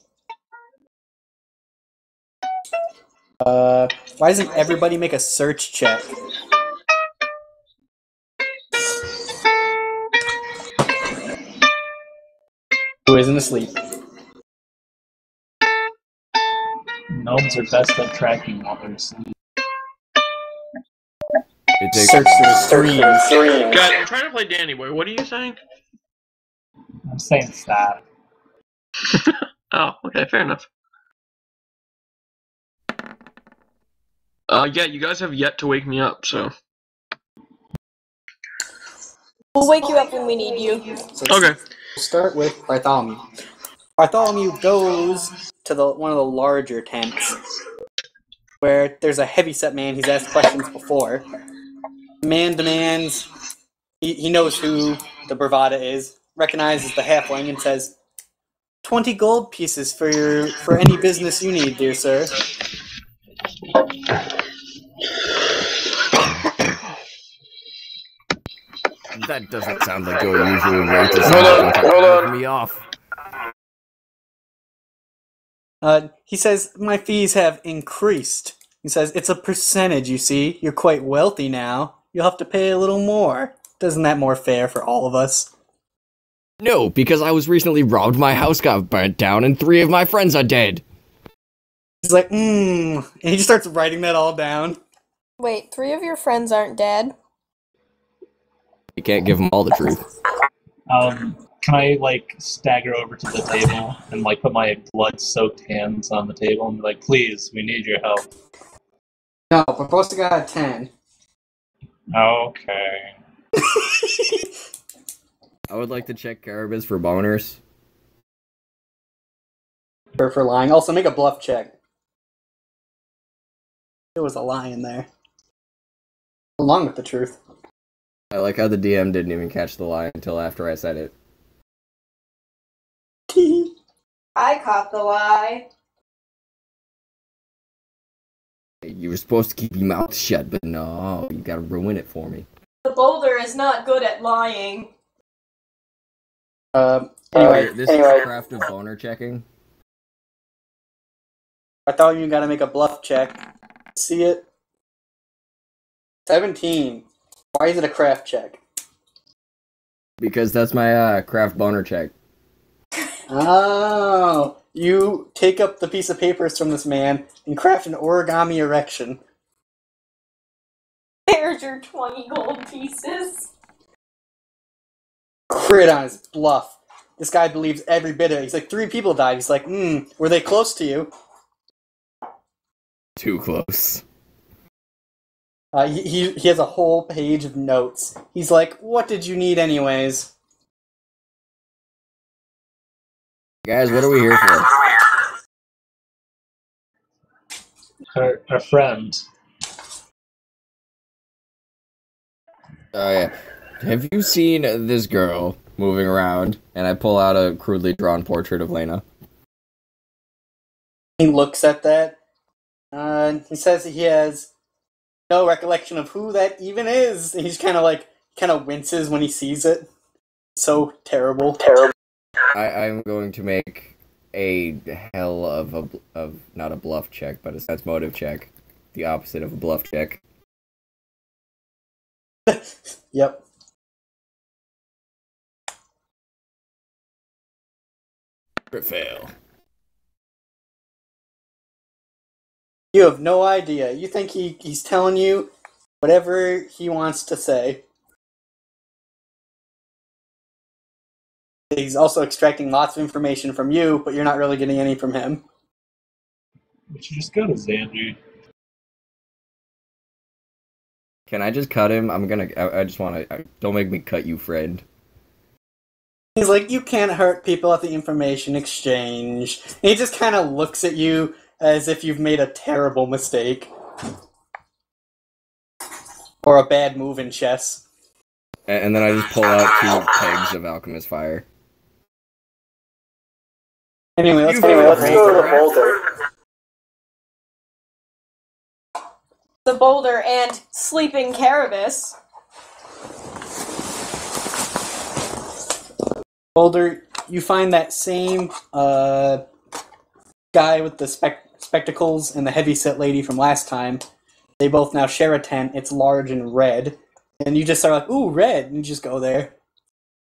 Why doesn't everybody make a search check? Who isn't asleep? Gnomes are best at tracking while they're asleep. It takes Search the streams. Guys, I'm trying to play Danny Boy. What are you saying? I'm saying stop. Oh, okay, fair enough. Yeah, you guys have yet to wake me up, so. We'll wake you up when we need you. So Okay. we'll start with Bartholomew. Bartholomew goes to one of the larger tents, where there's a heavyset man he's asked questions before. The man demands, he knows who the Bravada is, recognizes the halfling, and says, 20 gold pieces for any business you need, dear sir. That doesn't sound like your usual rate. Hold on. Me off. He says, my fees have increased. He says, it's a percentage, you see. You're quite wealthy now. You'll have to pay a little more. Isn't that more fair for all of us? No, because I was recently robbed, my house got burnt down, and 3 of my friends are dead. He's like, and he just starts writing that all down. Wait, 3 of your friends aren't dead? You can't give them all the truth. Can I, like, stagger over to the table and, like, put my blood-soaked hands on the table and be like, please, we need your help? No, we're supposed to got a 10. Okay. I would like to check Caribous for boners. For lying. Also, make a bluff check. There was a lie in there. Along with the truth. I like how the DM didn't even catch the lie until after I said it. I caught the lie. You were supposed to keep your mouth shut, but no, you gotta ruin it for me. The boulder is not good at lying. Anyway, This is a craft of boner checking. I thought you gotta make a bluff check. See it? 17. Why is it a craft check? Because that's my craft boner check. Oh, you take up the piece of papers from this man and craft an origami erection. There's your 20 gold pieces. Crit on his bluff. This guy believes every bit of it. He's like, 3 people died. He's like, were they close to you? Too close. He has a whole page of notes. He's like, what did you need anyways? Guys, what are we here for? Her friend. Oh yeah. Have you seen this girl moving around? And I pull out a crudely drawn portrait of Lena. He looks at that. He says he has no recollection of who that even is. And he's kind of winces when he sees it. So terrible. I'm going to make a hell of not a bluff check, but a sense motive check. The opposite of a bluff check. Yep. Fail. You have no idea. You think he's telling you whatever he wants to say. He's also extracting lots of information from you, but you're not really getting any from him. We should just go to Xandri. Can I just cut him? I just want to. Don't make me cut you, friend. He's like, you can't hurt people at the information exchange. And he just kind of looks at you as if you've made a terrible mistake. Or a bad move in chess. And then I just pull out 2 pegs of alchemist fire. Anyway, let's go to the boulder. The boulder and sleeping Carabas. Boulder, you find that same guy with the spectacles and the heavy-set lady from last time. They both now share a tent. It's large and red. And you just start like, ooh, red, and you just go there.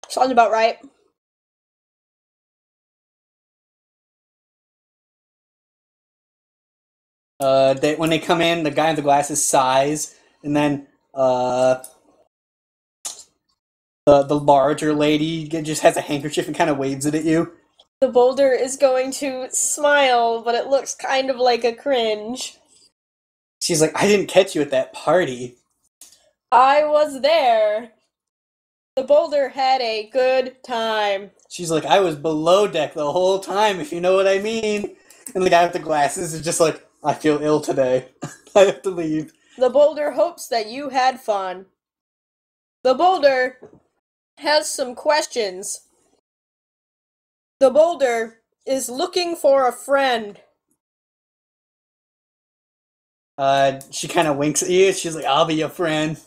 Sounds about right. When they come in, the guy with the glasses sighs, and then the larger lady just has a handkerchief and kind of waves it at you. The boulder is going to smile, but it looks kind of like a cringe. She's like, I didn't catch you at that party. I was there. The boulder had a good time. She's like, I was below deck the whole time, if you know what I mean. And the guy with the glasses is just like, I feel ill today. I have to leave. The boulder hopes that you had fun. The boulder has some questions. The boulder is looking for a friend. She kind of winks at you. She's like, I'll be your friend.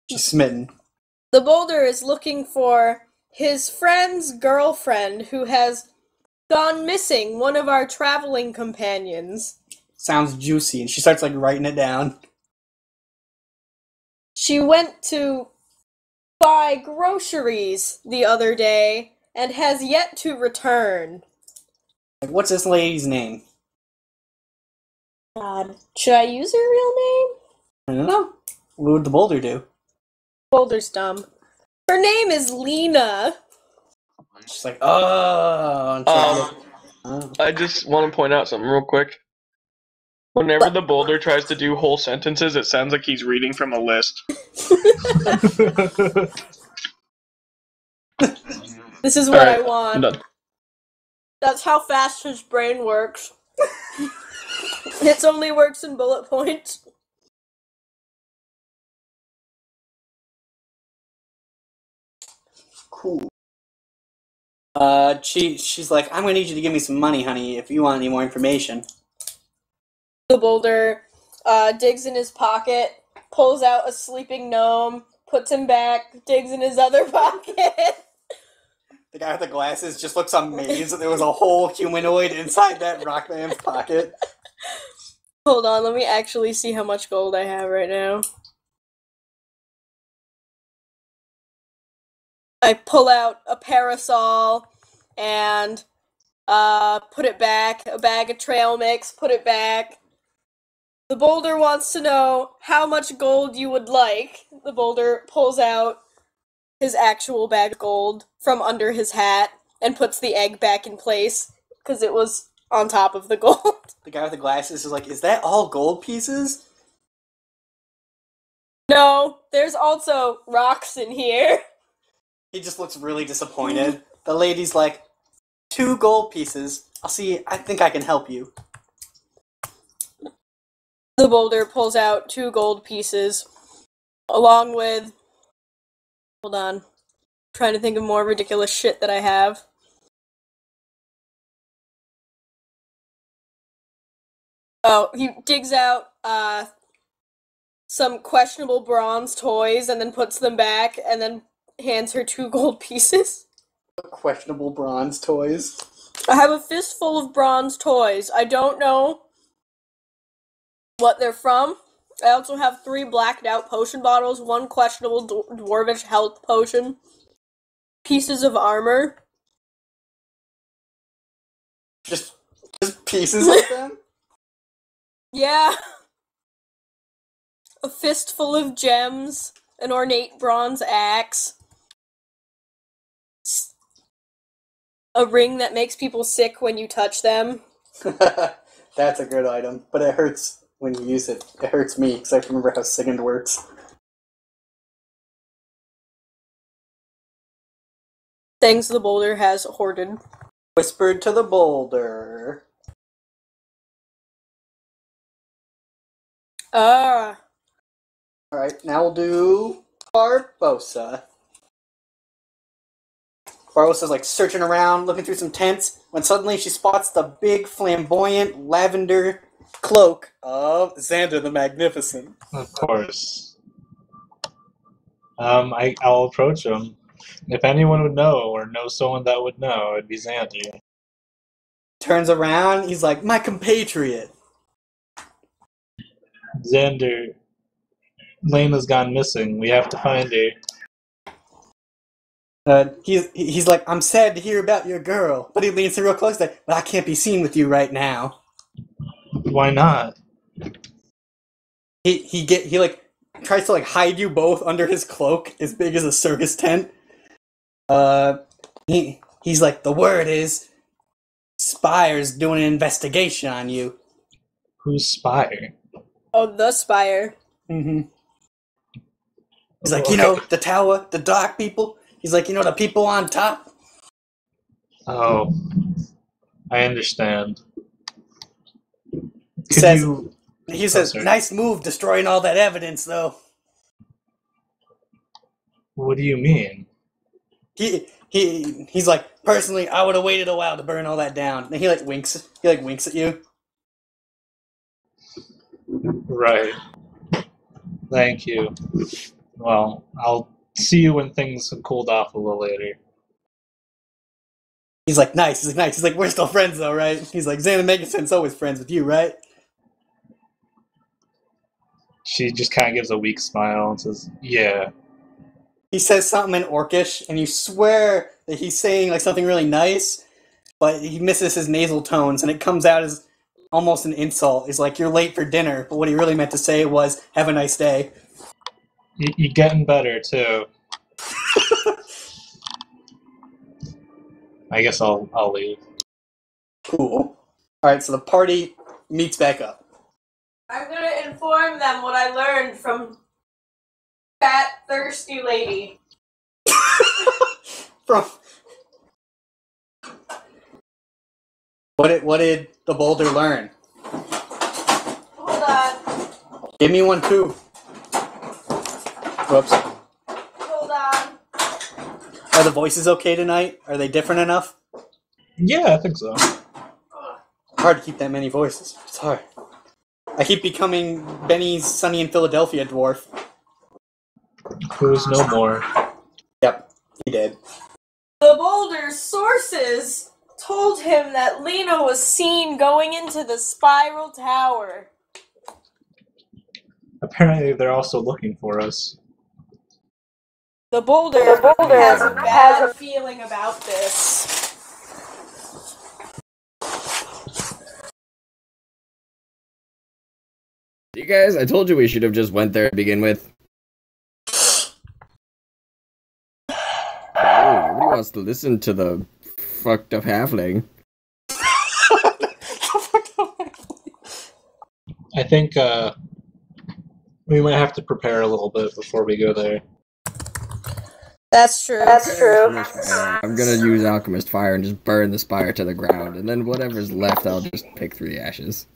She's smitten. The boulder is looking for his friend's girlfriend who has gone missing, one of our traveling companions. Sounds juicy, and she starts like writing it down. She went to buy groceries the other day and has yet to return. Like, what's this lady's name? God, should I use her real name? I don't know. What would the boulder do? Boulder's dumb. Her name is Lena. She's like, oh. I just want to point out something real quick. Whenever the boulder tries to do whole sentences, it sounds like he's reading from a list. This is what Alright, I want. I'm done. That's how fast his brain works. It only works in bullet points. Cool. She's like, I'm gonna need you to give me some money, honey, if you want any more information. The boulder digs in his pocket, pulls out a sleeping gnome, puts him back, digs in his other pocket. The guy with the glasses just looks amazed that there was a whole humanoid inside that Rockman's pocket. Hold on, let me actually see how much gold I have right now. I pull out a parasol and put it back, a bag of trail mix, put it back. The boulder wants to know how much gold you would like. The boulder pulls out his actual bag of gold from under his hat and puts the egg back in place because it was on top of the gold. The guy with the glasses is like, is that all gold pieces? No, there's also rocks in here. He just looks really disappointed. The lady's like, 2 gold pieces. I think I can help you. The boulder pulls out 2 gold pieces, along with... Hold on. I'm trying to think of more ridiculous shit that I have. Oh, he digs out some questionable bronze toys and then puts them back and then hands her 2 gold pieces. Questionable bronze toys. I have a fistful of bronze toys. I don't know what they're from. I also have 3 blacked out potion bottles, 1 questionable dwarvish health potion, pieces of armor. Just pieces of them? Yeah. a fistful of gems, an ornate bronze axe, a ring that makes people sick when you touch them. That's a good item, but it hurts when you use it. It hurts me, because I remember how Sigand works. Things the boulder has hoarded. Whispered to the boulder. Ah. Alright, now we'll do Barbosa. Barbosa's like searching around, looking through some tents, when suddenly she spots the big flamboyant lavender cloak of Xander the Magnificent. Of course. I'll approach him. If anyone would know, or know someone that would know, it'd be Xander. Turns around, he's like, my compatriot. Xander, Lena's gone missing. We have to find her. He's like, I'm sad to hear about your girl. But he leans in real close, like, but I can't be seen with you right now. Why not? He like tries to like hide you both under his cloak, as big as a circus tent. He's like, the word is Spire's doing an investigation on you. Who's Spire? Oh, the Spire. Mm-hmm. He's like, you know, the tower, the dark people. He's like, you know, the people on top. Oh, I understand. He says, sorry. nice move destroying all that evidence, though. What do you mean? He's like, personally, I would have waited a while to burn all that down. And he like winks at you. Right. Thank you. Well, I'll see you when things have cooled off a little later. He's like, nice. He's like, we're still friends though, right? He's like, Xander Megasen's always friends with you, right? She just kind of gives a weak smile and says, yeah. He says something in Orcish, and you swear that he's saying like something really nice, but he misses his nasal tones, and it comes out as almost an insult. He's like, you're late for dinner, but what he really meant to say was, have a nice day. You're getting better, too. I guess I'll leave. Cool. Alright, so the party meets back up. I'm gonna inform them what I learned from Fat Thirsty Lady. From what did the boulder learn? Hold on. Give me one too. Whoops. Hold on. Are the voices okay tonight? Are they different enough? Yeah, I think so. Hard to keep that many voices. It's hard. I keep becoming Benny's Sunny in Philadelphia dwarf. Who's no more? Yep, he did. The Boulder's sources told him that Lena was seen going into the spiral tower. Apparently, they're also looking for us. The Boulder has a bad feeling about this. You guys, I told you we should have just went there to begin with. Oh, nobody wants to listen to the fucked up halfling. I think we might have to prepare a little bit before we go there. That's true. I'm gonna use Alchemist Fire and just burn the spire to the ground, and then whatever's left, I'll just pick through the ashes.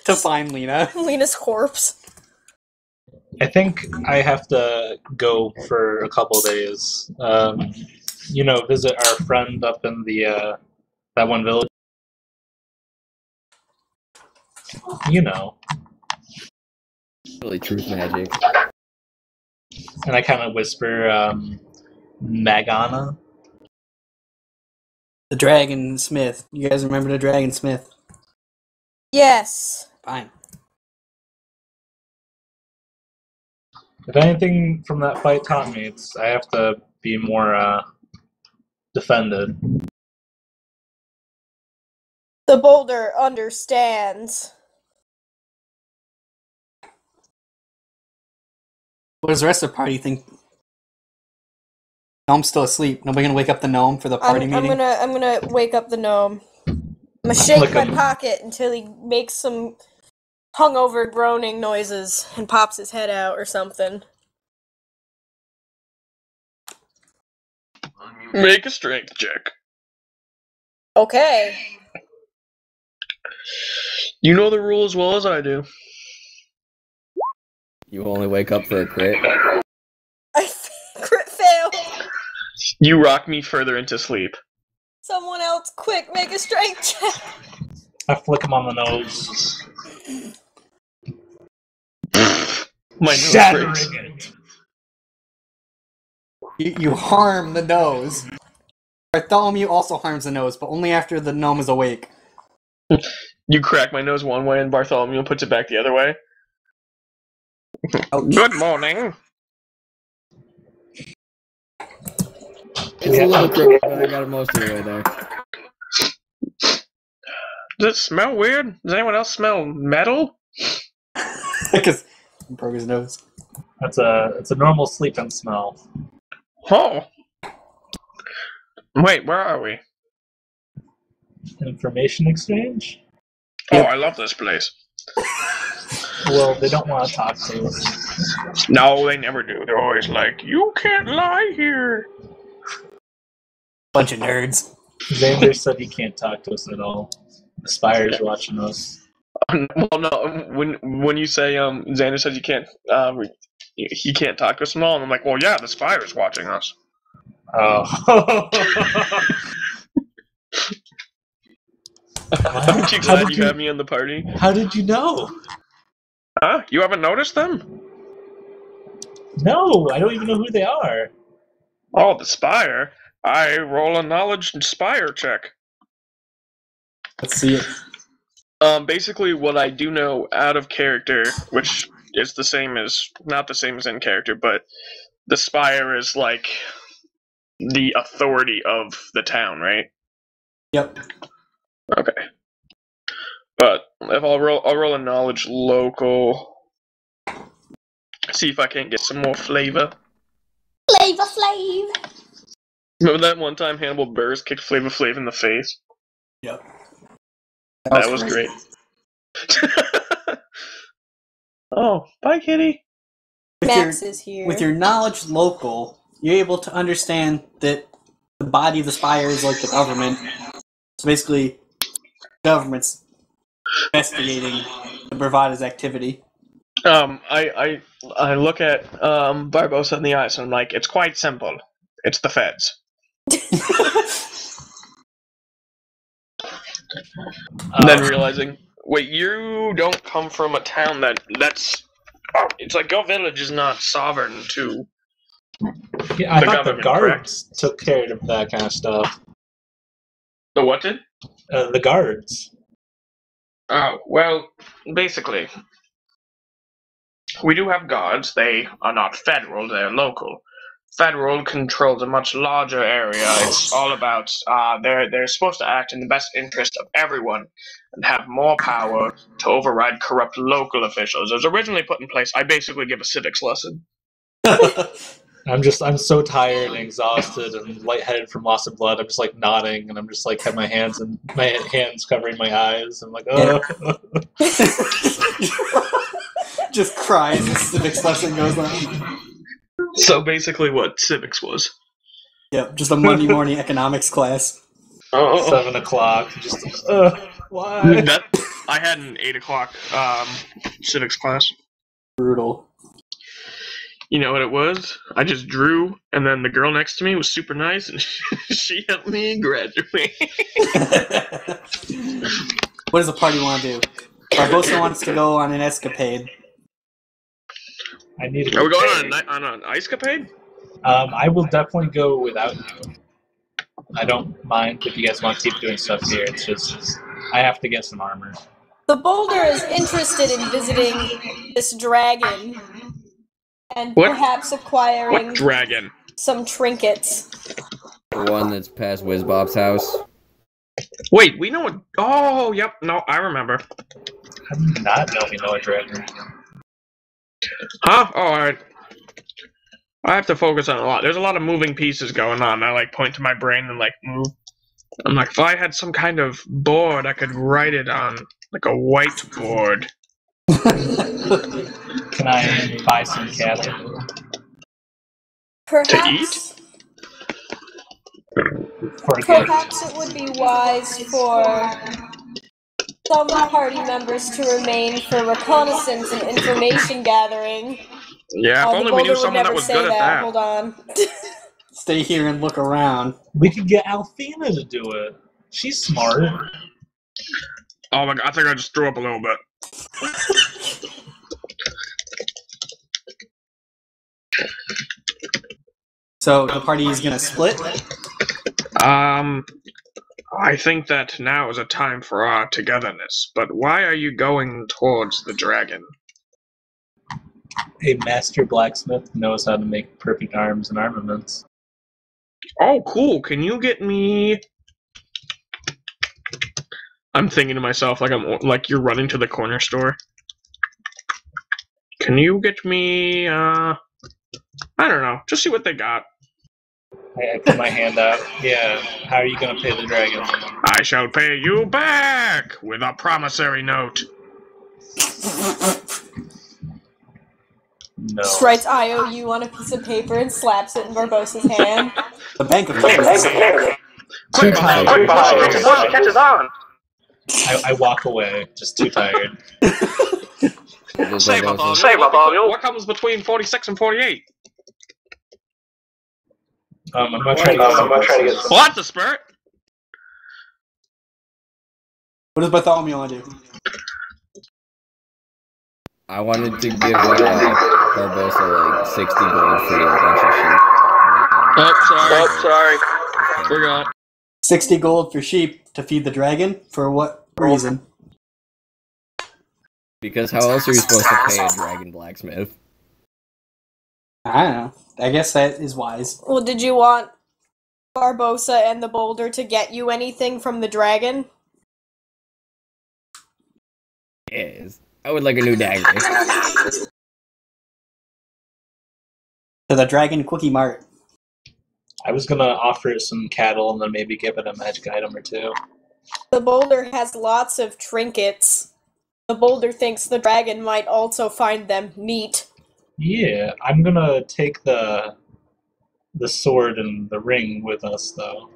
To find Lena. Lena's corpse. I think I have to go for a couple days. Visit our friend up in the that one village. You know. Really truth magic. And I kind of whisper, Magana. The Dragon Smith. You guys remember the Dragon Smith? Yes. Fine. If anything from that fight taught me, it's I have to be more defended. The Boulder understands. What does the rest of the party think? Gnome's still asleep. Nobody gonna wake up the gnome for the party meeting? I'm gonna wake up the gnome. I'm gonna shake my pocket until he makes some hungover groaning noises and pops his head out or something. Make a strength check. Okay. You know the rule as well as I do. You only wake up for a crit. Crit fail. You rock me further into sleep. Someone else, quick, make a strength check. I flick him on the nose. My nose breaks. Shattering it. You harm the nose. Bartholomew also harms the nose, but only after the gnome is awake. You crack my nose one way and Bartholomew puts it back the other way. Good morning. It's a little crooked, but I got it most of the way there. Does it smell weird? Does anyone else smell metal? Because he broke his nose. It's a normal sleeping smell. Oh. Wait, where are we? Information exchange? Yep. Oh, I love this place. Well, they don't want to talk to us. No, they never do. They're always like, you can't lie here. Bunch of nerds. Xander said he can't talk to us at all. The Spire's watching us. Well, no, when you say Xander said you can't, he can't talk to us at all, and I'm like, well, yeah, the Spire's watching us. Oh. Aren't you glad you have me in the party? How did you know? Huh? You haven't noticed them? No, I don't even know who they are. Oh, the Spire. I roll a knowledge Spire check. Let's see it. Basically, what I do know out of character, which is the same as, not the same as in character, but the Spire is like the authority of the town, right? Yep. Okay. But if I'll roll a knowledge local. See if I can't get some more flavor. Flavor Flav. Remember that one time Hannibal Buress kicked Flavor Flav in the face? Yep. That was great. Oh, bye, kitty. Max is here. With your knowledge local, you're able to understand that the body of the Spire is like the government. So basically, the government's investigating the Bravada's activity. I look at Barbosa in the eyes and I'm like, it's quite simple. It's the feds. Then realizing, wait, you don't come from a town that's. It's like your village is not sovereign to. Yeah, I the thought the government, guards took care of that kind of stuff. The what did? The guards. Oh, well, basically, we do have guards. They are not federal, they're local. Federal controls a much larger area. It's all about, they're supposed to act in the best interest of everyone and have more power to override corrupt local officials. It was originally put in place. I basically give a civics lesson. I'm so tired and exhausted and lightheaded from loss of blood. I'm just like nodding and I'm just like have my hands covering my eyes. I'm like, oh. Just cries as civics lesson goes on. So basically what civics was. Yep, just a Monday morning economics class. 7 o'clock. Just, why? I had an 8 o'clock civics class. Brutal. You know what it was? I just drew, and then the girl next to me was super nice, and she helped me graduate. What does the party want to do? Barbosa wants to go on an escapade. I need. Are we going on an ice-capade? I will definitely go without you. I don't mind if you guys want to keep doing stuff here. It's just I have to get some armor. The Boulder is interested in visiting this dragon and perhaps acquiring What dragon? some trinkets. The one that's past Wizbob's house. Wait, we know what... Oh, yep, no, I remember. How do you not know we know a dragon? Huh? Oh, alright. I have to focus on a lot. There's a lot of moving pieces going on. I like point to my brain and like move. I'm like, if I had some kind of board, I could write it on like a whiteboard. Can I buy some cattle? Perhaps, For a gift? perhaps it would be wise for some party members to remain for reconnaissance and information gathering. Yeah, if The only we knew boulder would someone that never was say good at that. Hold on. Stay here and look around. We could get Alfina to do it. She's smart. Oh my god, I think I just threw up a little bit. So the party is gonna split? I think that now is a time for our togetherness, but why are you going towards the dragon? A master blacksmith knows how to make perfect arms and armaments. Oh, cool. Can you get me... I'm thinking to myself like you're running to the corner store. Can you get me, I don't know. Just see what they got. I put my hand out. Yeah, how are you gonna pay the dragon? I shall pay you back with a promissory note. No. Just writes IOU on a piece of paper and slaps it in Barbosa's hand. The Bank of Cannabis. Quick, catches on! I walk away, just too tired. Say, Bartholomew, what comes between 46 and 48? I'm gonna try to get some. What's a spirit? What does Bartholomew want to do? I wanted to give Barbosa like 60 gold for a bunch of sheep. Oh, sorry. Forgot. 60 gold for sheep to feed the dragon? For what reason? Because how else are you supposed to pay a dragon blacksmith? I don't know. I guess that is wise. Well, did you want Barbosa and the boulder to get you anything from the dragon? Yes. I would like a new dagger. To the Dragon Quickie Mart. I was gonna offer some cattle and then maybe give it a magic item or two. The boulder has lots of trinkets. The boulder thinks the dragon might also find them neat. Yeah, I'm gonna take the sword and the ring with us, though.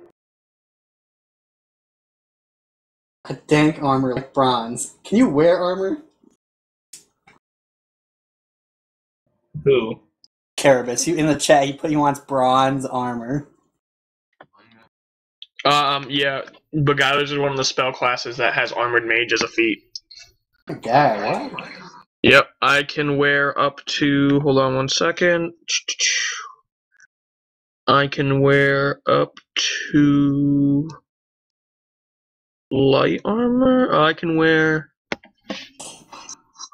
A dank armor like bronze. Can you wear armor? Who? Carabas. In the chat, he wants bronze armor. Yeah. Beguilers is one of the spell classes that has Armored Mage as a feat. Okay, what? Yep, I can wear up to... Hold on one second. I can wear up to... light armor? I can wear...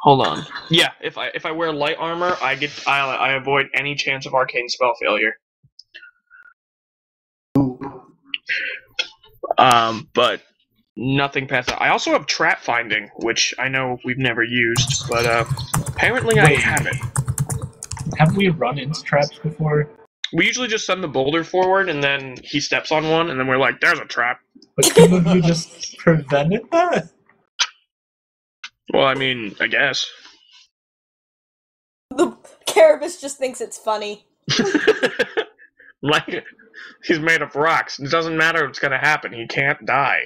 Hold on. Yeah, if I wear light armor, I avoid any chance of arcane spell failure. But nothing past that. I also have trap finding, which I know we've never used, but apparently I have it. Have we run into traps before? We usually just send the boulder forward, and then he steps on one, and then we're like, "There's a trap." But couldn't you just prevented that? Well, I mean, I guess. The Carabas just thinks it's funny. Like, he's made of rocks. It doesn't matter what's gonna happen. He can't die.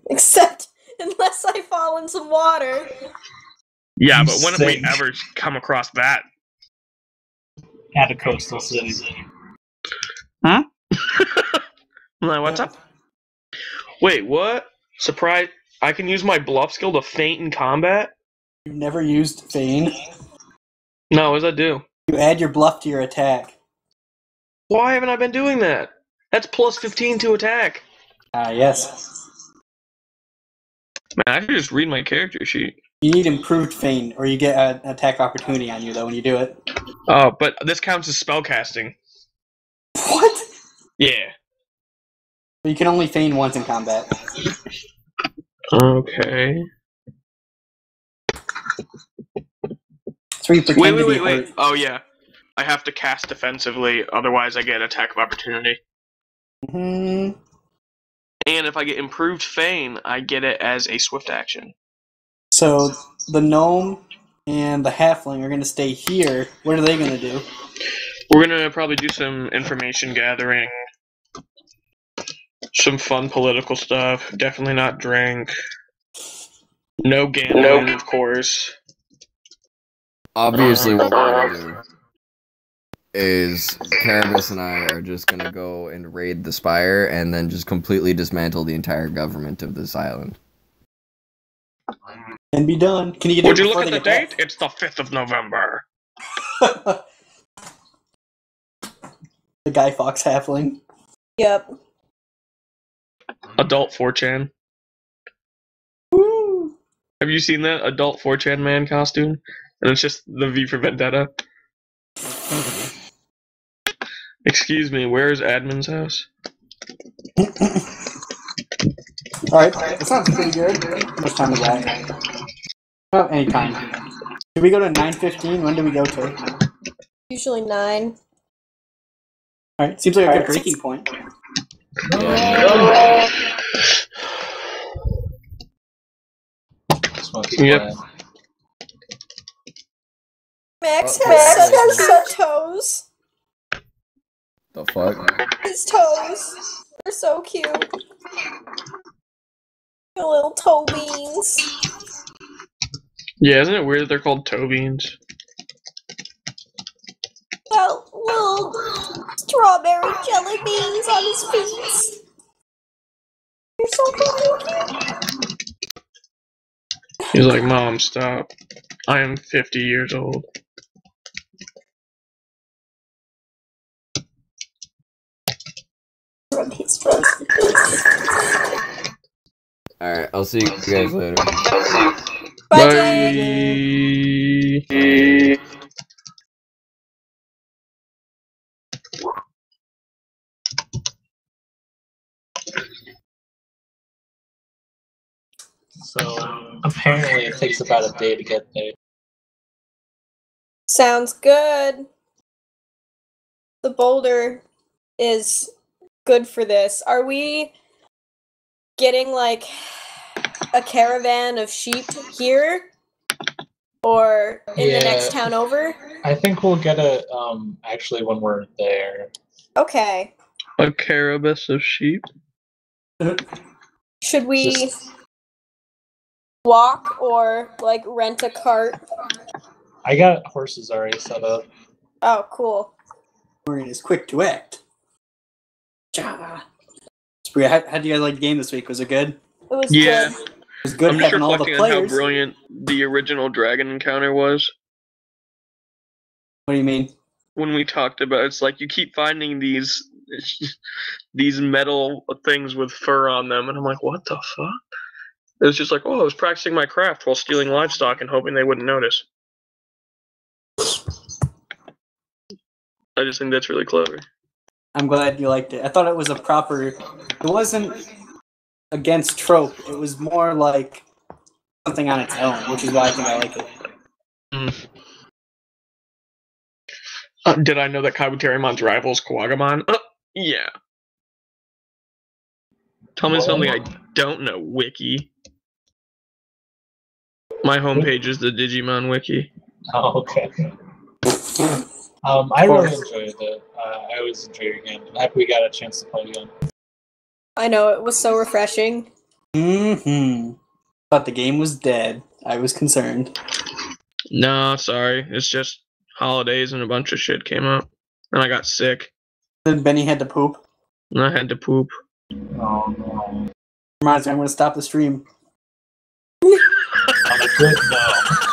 Except unless I fall in some water. Yeah, but when have we ever come across that? At a coastal city. Huh? What's up? Wait, what? Surprise! I can use my bluff skill to feint in combat? You've never used Feign? No, what does that do? You add your bluff to your attack. Why haven't I been doing that? That's plus 15 to attack. Yes. Man, I should just read my character sheet. You need improved Feign, or you get an attack opportunity on you, though, when you do it. Oh, but this counts as spellcasting. What? Yeah. But you can only feign once in combat. Okay. So you pretend to be Wait. hurt. Oh, yeah. I have to cast defensively, otherwise I get attack of opportunity. Mm-hmm. And if I get improved feign, I get it as a swift action. So the gnome and the halfling are going to stay here. What are they going to do? We're gonna probably do some information gathering, some fun political stuff. Definitely not drink. No gambling, of course. Obviously, what we're gonna do is Carabas and I are just gonna go and raid the spire and then just completely dismantle the entire government of this island. And be done. Can you get Would it you look before at they the get date? It's the 5th of November. back? The Guy Fawkes halfling. Yep. Adult 4chan. Woo! Have you seen that adult 4chan man costume? And it's just the V for Vendetta. Excuse me, where is admin's house? Alright, that sounds pretty good. How much time is that? Oh, any time. Did we go to 9:15? When do we go to? Usually 9. Alright, seems like a good breaking point. Yeah. Yep. Max has such toes. The fuck? His toes. They're so cute. The little toe beans. Yeah, isn't it weird that they're called toe beans? Well, little strawberry jelly beans on his feet. You're so cute. He's like, Mom, stop. I am 50 years old. Rub his face. Alright, I'll see you guys later. Bye, Jay. Bye. So apparently it takes about a day to get there. Sounds good. The boulder is good for this. Are we getting like a caravan of sheep here? Or in the next town over? I think we'll get it actually when we're there. Okay. A caravan of sheep? Should we walk or like rent a cart? I got horses already set up. Oh, cool. Maureen is quick to act. Spree, how do you guys like the game this week? Was it good? It was Yeah. good. It was good I'm just having all the reflecting on how players. brilliant the original dragon encounter was. What do you mean? When we talked about it's like you keep finding these metal things with fur on them, and I'm like, what the fuck? It was just like, oh, I was practicing my craft while stealing livestock and hoping they wouldn't notice. I just think that's really clever. I'm glad you liked it. I thought it was a proper... It wasn't against trope. It was more like something on its own, which is why I think I like it. Did I know that Kabuterimon's rival is Kawagamon? Yeah. Tell me something I don't know, Wiki. My homepage is the Digimon Wiki. Oh, okay. I really enjoyed it. I always enjoy your game. I'm happy we got a chance to play again. I know, it was so refreshing. Thought the game was dead. I was concerned. No, sorry. It's just holidays and a bunch of shit came up. And I got sick. Then Benny had to poop. And I had to poop. Oh, no. Reminds me, I'm going to stop the stream. On a good note.